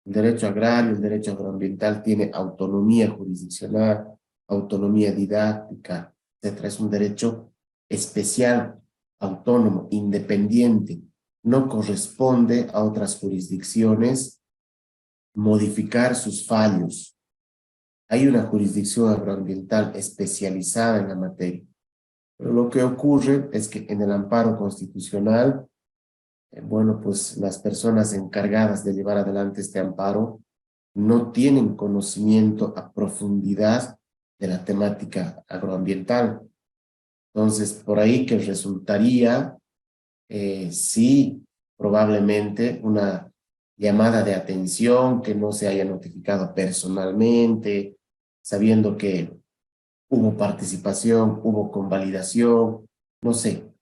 El derecho agrario, el derecho agroambiental tiene autonomía jurisdiccional, autonomía didáctica, etc. Es un derecho especial, autónomo, independiente. No corresponde a otras jurisdicciones modificar sus fallos. Hay una jurisdicción agroambiental especializada en la materia. Pero lo que ocurre es que en el amparo constitucional, bueno, pues las personas encargadas de llevar adelante este amparo no tienen conocimiento a profundidad de la temática agroambiental. Entonces, por ahí que resultaría, sí, probablemente una llamada de atención que no se haya notificado personalmente, sabiendo que hubo participación, hubo convalidación, no sé.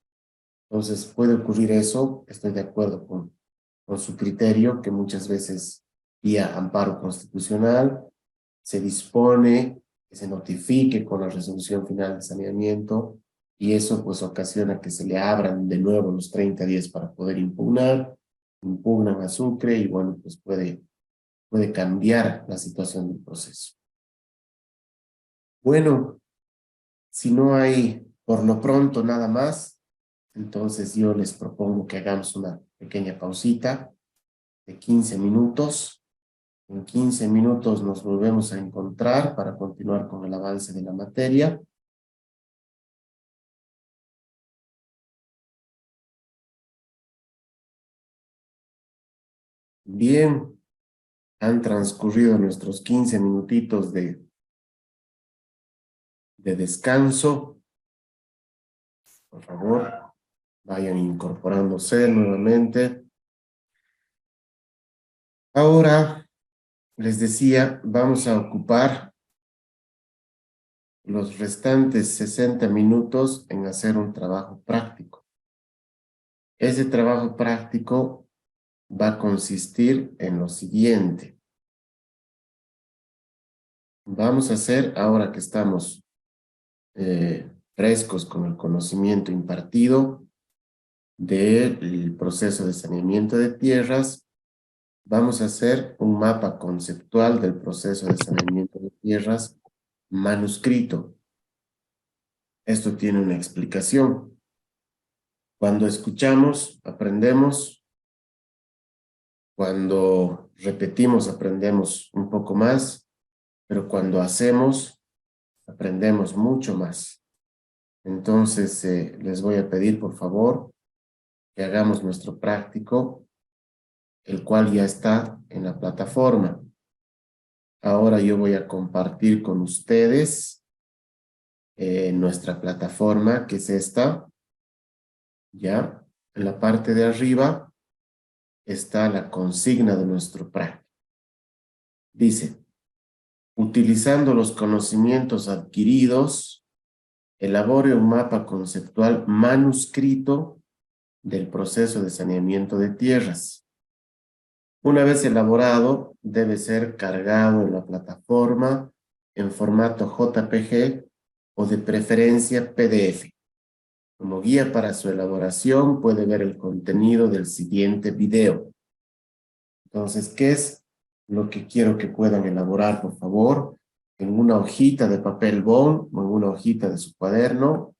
Entonces puede ocurrir eso, estoy de acuerdo con su criterio, que muchas veces vía amparo constitucional se dispone que se notifique con la resolución final de saneamiento y eso pues ocasiona que se le abran de nuevo los 30 días para poder impugnar, impugnan a Sucre y bueno, pues puede cambiar la situación del proceso. Bueno, si no hay por lo pronto nada más, entonces yo les propongo que hagamos una pequeña pausita de 15 minutos. En 15 minutos nos volvemos a encontrar para continuar con el avance de la materia. Bien, han transcurrido nuestros 15 minutitos de descanso. Por favor, vayan incorporándose nuevamente. Ahora, les decía, vamos a ocupar los restantes 60 minutos en hacer un trabajo práctico. Ese trabajo práctico va a consistir en lo siguiente. Vamos a hacer, ahora que estamos frescos con el conocimiento impartido del proceso de saneamiento de tierras, vamos a hacer un mapa conceptual del proceso de saneamiento de tierras manuscrito. Esto tiene una explicación. Cuando escuchamos, aprendemos. Cuando repetimos, aprendemos un poco más. Pero cuando hacemos, aprendemos mucho más. Entonces, les voy a pedir, por favor, que hagamos nuestro práctico, el cual ya está en la plataforma. Ahora yo voy a compartir con ustedes nuestra plataforma, que es esta. Ya, en la parte de arriba está la consigna de nuestro práctico. Dice, utilizando los conocimientos adquiridos, elabore un mapa conceptual manuscrito del proceso de saneamiento de tierras. Una vez elaborado, debe ser cargado en la plataforma en formato JPG o de preferencia PDF. Como guía para su elaboración, puede ver el contenido del siguiente video. Entonces, ¿qué es lo que quiero que puedan elaborar, por favor? En una hojita de papel bond o en una hojita de su cuaderno,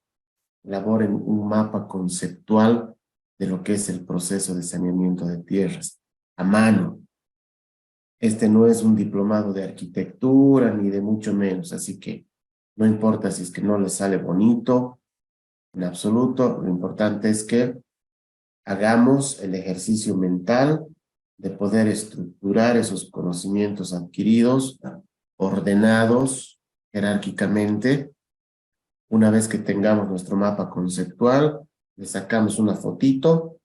elaboren un mapa conceptual de lo que es el proceso de saneamiento de tierras, a mano. Este no es un diplomado de arquitectura, ni de mucho menos, así que no importa si es que no les sale bonito, en absoluto, lo importante es que hagamos el ejercicio mental de poder estructurar esos conocimientos adquiridos, ordenados jerárquicamente. Una vez que tengamos nuestro mapa conceptual, le sacamos una fotito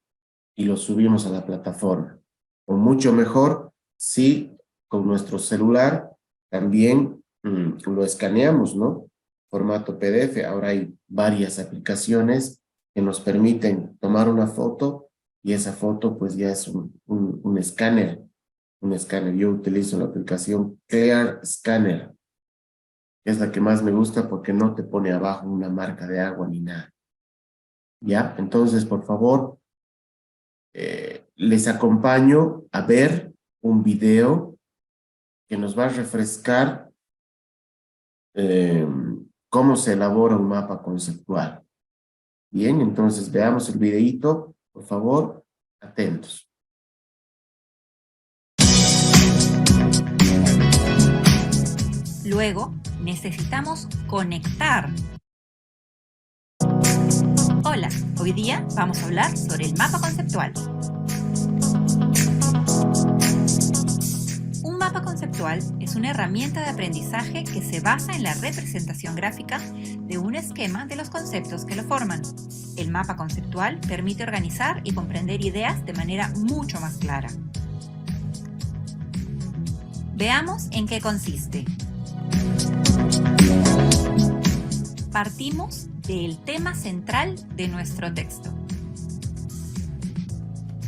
y lo subimos a la plataforma. O mucho mejor, si con nuestro celular también lo escaneamos, ¿no? formato PDF. Ahora hay varias aplicaciones que nos permiten tomar una foto y esa foto pues ya es un escáner. Un escáner. Yo utilizo la aplicación Clear Scanner. Es la que más me gusta porque no te pone abajo una marca de agua ni nada. ¿Ya? Entonces, por favor, les acompaño a ver un video que nos va a refrescar cómo se elabora un mapa conceptual. Bien, entonces veamos el videíto, por favor, atentos. Luego, necesitamos conectar. Hola, hoy día vamos a hablar sobre el mapa conceptual. Un mapa conceptual es una herramienta de aprendizaje que se basa en la representación gráfica de un esquema de los conceptos que lo forman. El mapa conceptual permite organizar y comprender ideas de manera mucho más clara. Veamos en qué consiste. Partimos del tema central de nuestro texto.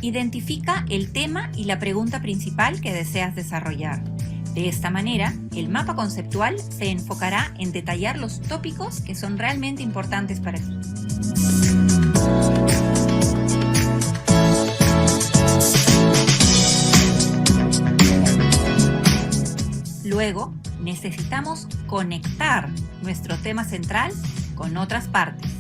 Identifica el tema y la pregunta principal que deseas desarrollar. De esta manera, el mapa conceptual se enfocará en detallar los tópicos que son realmente importantes para ti. Luego, necesitamos conectar nuestro tema central con otras partes.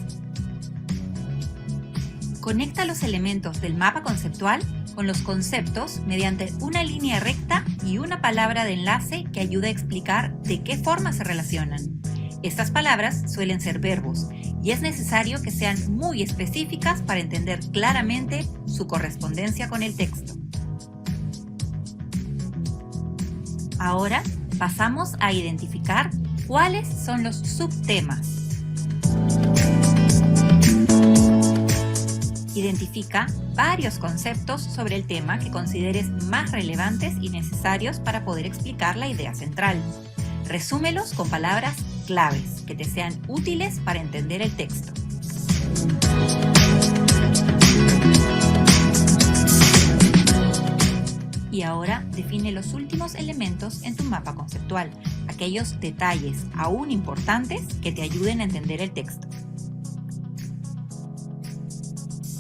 Conecta los elementos del mapa conceptual con los conceptos mediante una línea recta y una palabra de enlace que ayude a explicar de qué forma se relacionan. Estas palabras suelen ser verbos y es necesario que sean muy específicas para entender claramente su correspondencia con el texto. Ahora pasamos a identificar cuáles son los subtemas. Identifica varios conceptos sobre el tema que consideres más relevantes y necesarios para poder explicar la idea central. Resúmelos con palabras claves que te sean útiles para entender el texto. Y ahora define los últimos elementos en tu mapa conceptual, aquellos detalles aún importantes que te ayuden a entender el texto.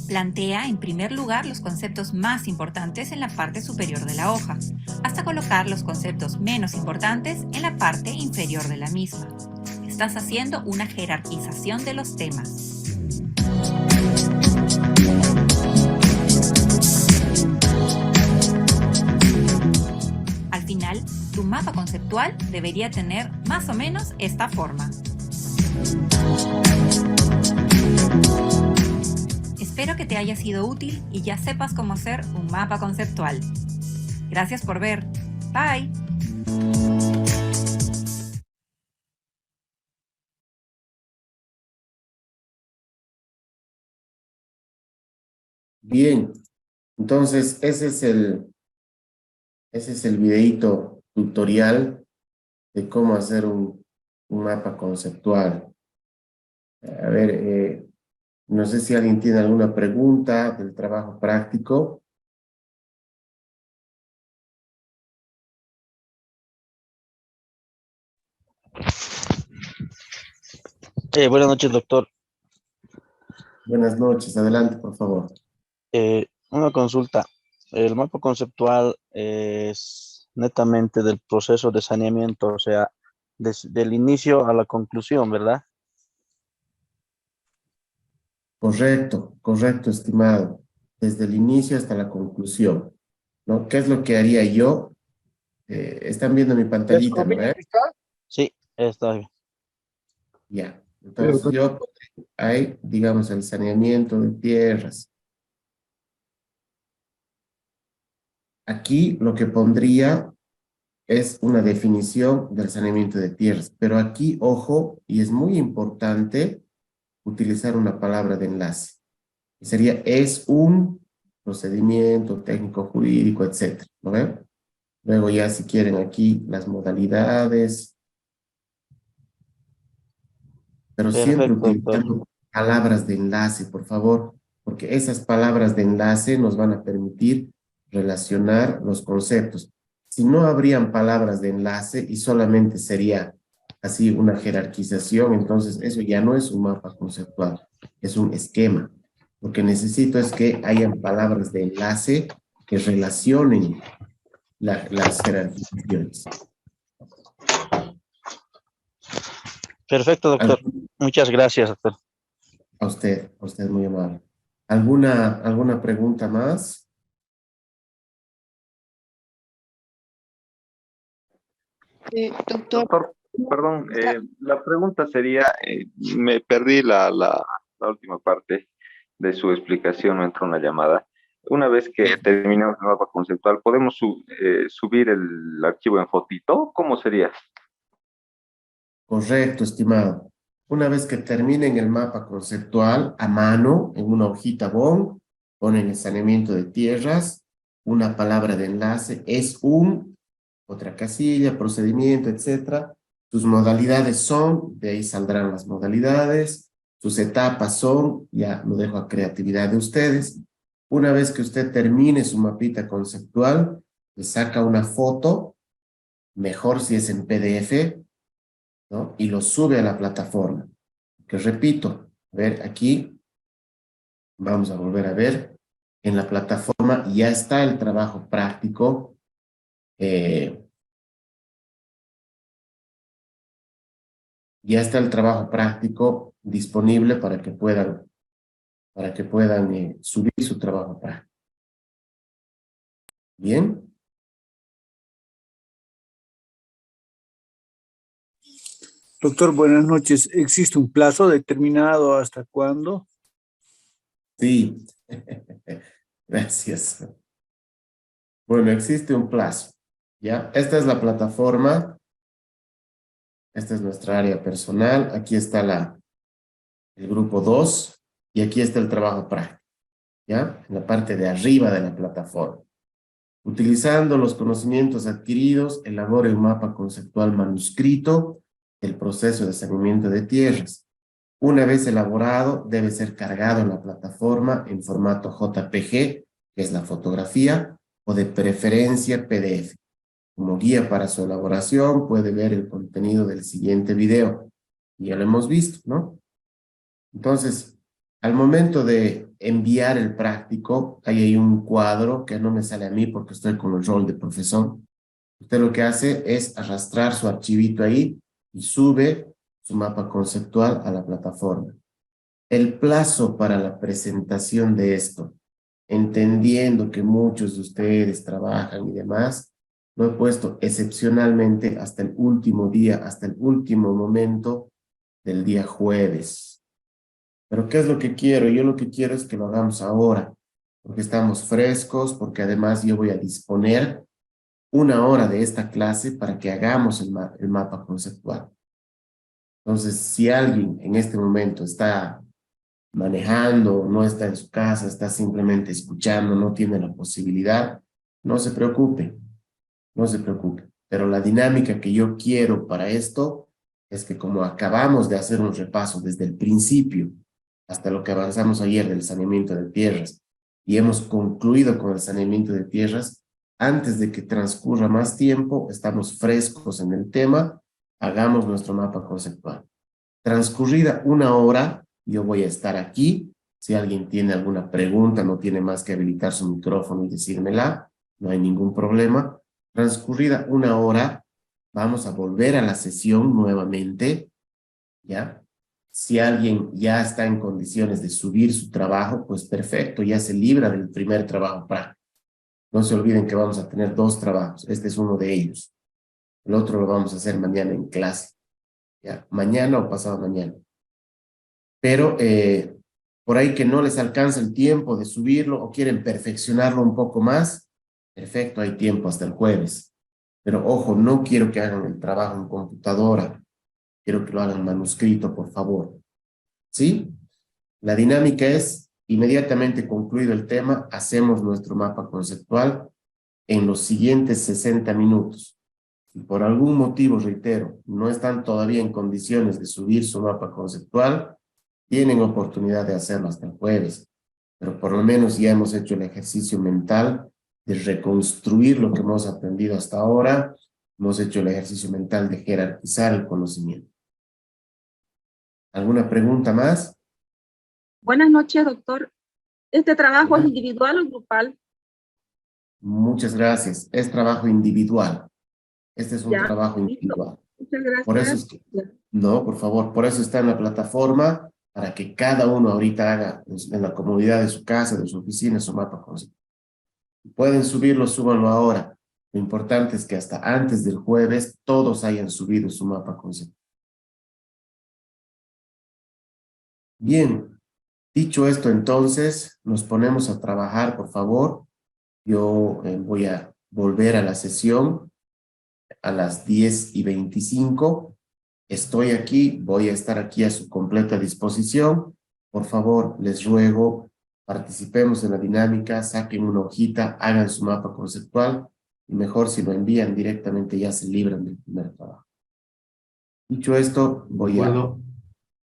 Plantea en primer lugar los conceptos más importantes en la parte superior de la hoja, hasta colocar los conceptos menos importantes en la parte inferior de la misma. Estás haciendo una jerarquización de los temas. Al final, tu mapa conceptual debería tener más o menos esta forma. Espero que te haya sido útil y ya sepas cómo hacer un mapa conceptual. Gracias por ver. Bye. Bien, entonces ese es el videíto tutorial de cómo hacer un mapa conceptual. A ver, no sé si alguien tiene alguna pregunta del trabajo práctico. Buenas noches, doctor. Buenas noches, adelante, por favor. Una consulta. El mapa conceptual es netamente del proceso de saneamiento, o sea, del inicio a la conclusión, ¿verdad? Correcto, correcto, estimado. Desde el inicio hasta la conclusión, ¿no? ¿Qué es lo que haría yo? Están viendo mi pantallita, ¿no? Sí, está bien. Ya. Entonces yo hay, digamos, el saneamiento de tierras. Aquí lo que pondría es una definición del saneamiento de tierras, pero aquí, ojo, y es muy importante utilizar una palabra de enlace. Sería, es un procedimiento técnico, jurídico, etcétera, ¿no ven? Luego ya si quieren aquí las modalidades. pero siempre Perfecto, doctor. utilizando palabras de enlace, por favor, porque esas palabras de enlace nos van a permitir relacionar los conceptos. Si no habrían palabras de enlace y solamente sería así una jerarquización, entonces eso ya no es un mapa conceptual, es un esquema. Lo que necesito es que hayan palabras de enlace que relacionen las jerarquizaciones. Perfecto, doctor. Muchas gracias, doctor. A usted muy amable. ¿Alguna pregunta más? Doctor, Doctor, perdón, la pregunta sería, me perdí la última parte de su explicación, no entró una llamada. Una vez que terminemos el mapa conceptual, ¿podemos subir el archivo en fotito? ¿Cómo sería? Correcto, estimado. Una vez que terminen el mapa conceptual a mano, en una hojita BOM, ponen el saneamiento de tierras, una palabra de enlace, otra casilla, procedimiento, etcétera. Sus modalidades son, de ahí saldrán las modalidades, sus etapas son, ya lo dejo a creatividad de ustedes. Una vez que usted termine su mapita conceptual, le saca una foto, mejor si es en PDF, ¿no? Y lo sube a la plataforma. Que repito, a ver aquí, vamos a volver a ver, en la plataforma ya está el trabajo práctico, disponible para que puedan subir su trabajo práctico. ¿Bien? Doctor, buenas noches. ¿Existe un plazo determinado hasta cuándo? Sí. Gracias. Bueno, existe un plazo, ¿ya? Esta es la plataforma. Esta es nuestra área personal. Aquí está el grupo 2 y aquí está el trabajo práctico, ¿ya? En la parte de arriba de la plataforma. Utilizando los conocimientos adquiridos, elabore un mapa conceptual manuscrito del proceso de saneamiento de tierras. Una vez elaborado, debe ser cargado en la plataforma en formato JPG, que es la fotografía, o de preferencia PDF. Como guía para su elaboración, puede ver el contenido del siguiente video. Ya lo hemos visto, ¿no? Entonces, al momento de enviar el práctico, ahí hay un cuadro que no me sale a mí porque estoy con el rol de profesor. Usted lo que hace es arrastrar su archivito ahí y sube su mapa conceptual a la plataforma. El plazo para la presentación de esto, entendiendo que muchos de ustedes trabajan y demás, lo he puesto excepcionalmente hasta el último día, hasta el último momento del día jueves. Pero ¿qué es lo que quiero? Yo lo que quiero es que lo hagamos ahora, porque estamos frescos, porque además yo voy a disponer 1 hora de esta clase para que hagamos el mapa conceptual. Entonces, si alguien en este momento está manejando, no está en su casa, está simplemente escuchando, no tiene la posibilidad, no se preocupe, no se preocupe. Pero la dinámica que yo quiero para esto es que como acabamos de hacer un repaso desde el principio hasta lo que avanzamos ayer del saneamiento de tierras y hemos concluido con el saneamiento de tierras, antes de que transcurra más tiempo, estamos frescos en el tema, hagamos nuestro mapa conceptual. Transcurrida 1 hora, yo voy a estar aquí. Si alguien tiene alguna pregunta, no tiene más que habilitar su micrófono y decírmela, no hay ningún problema. Transcurrida 1 hora, vamos a volver a la sesión nuevamente, ¿ya? Si alguien ya está en condiciones de subir su trabajo, pues perfecto, ya se libra del primer trabajo práctico. No se olviden que vamos a tener 2 trabajos, este es uno de ellos. El otro lo vamos a hacer mañana en clase, ¿ya? Mañana o pasado mañana. Pero por ahí que no les alcanza el tiempo de subirlo o quieren perfeccionarlo un poco más, perfecto, hay tiempo hasta el jueves. Pero ojo, no quiero que hagan el trabajo en computadora, quiero que lo hagan manuscrito, por favor. ¿Sí? La dinámica es, inmediatamente concluido el tema, hacemos nuestro mapa conceptual en los siguientes 60 minutos. Si por algún motivo, reitero, no están todavía en condiciones de subir su mapa conceptual, tienen oportunidad de hacerlo hasta el jueves, pero por lo menos ya hemos hecho el ejercicio mental de reconstruir lo que hemos aprendido hasta ahora, hemos hecho el ejercicio mental de jerarquizar el conocimiento. ¿Alguna pregunta más? Buenas noches, doctor. ¿Este trabajo es individual o grupal? Muchas gracias. Es trabajo individual. Este es un trabajo individual. Muchas gracias. Por eso es que, no, por favor, por eso está en la plataforma, para que cada uno ahorita haga en la comodidad de su casa, de su oficina, su mapa conceptual. Pueden subirlo, súbanlo ahora. Lo importante es que hasta antes del jueves todos hayan subido su mapa conceptual. Bien, dicho esto entonces, nos ponemos a trabajar, por favor. Yo voy a volver a la sesión a las 10:25. Estoy aquí, voy a estar aquí a su completa disposición. Por favor, les ruego, participemos en la dinámica, saquen una hojita, hagan su mapa conceptual y mejor si lo envían directamente ya se libran del primer trabajo. Dicho esto, voy a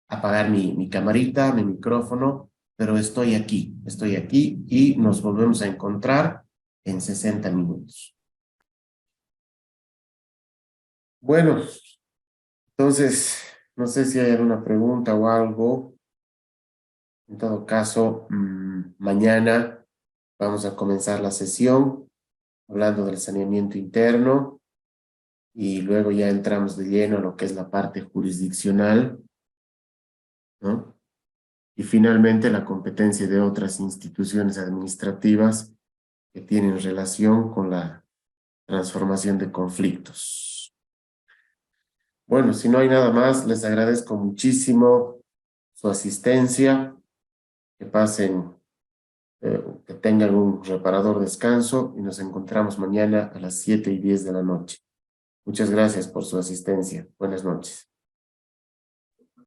apagar mi camarita, mi micrófono, pero estoy aquí y nos volvemos a encontrar en 60 minutos. Bueno, entonces, no sé si hay alguna pregunta o algo. En todo caso, mañana vamos a comenzar la sesión hablando del saneamiento interno y luego ya entramos de lleno a lo que es la parte jurisdiccional, ¿no? Y finalmente la competencia de otras instituciones administrativas que tienen relación con la transformación de conflictos. Bueno, si no hay nada más, les agradezco muchísimo su asistencia. Que pasen, que tengan un reparador descanso y nos encontramos mañana a las 7:10 de la noche. Muchas gracias por su asistencia. Buenas noches.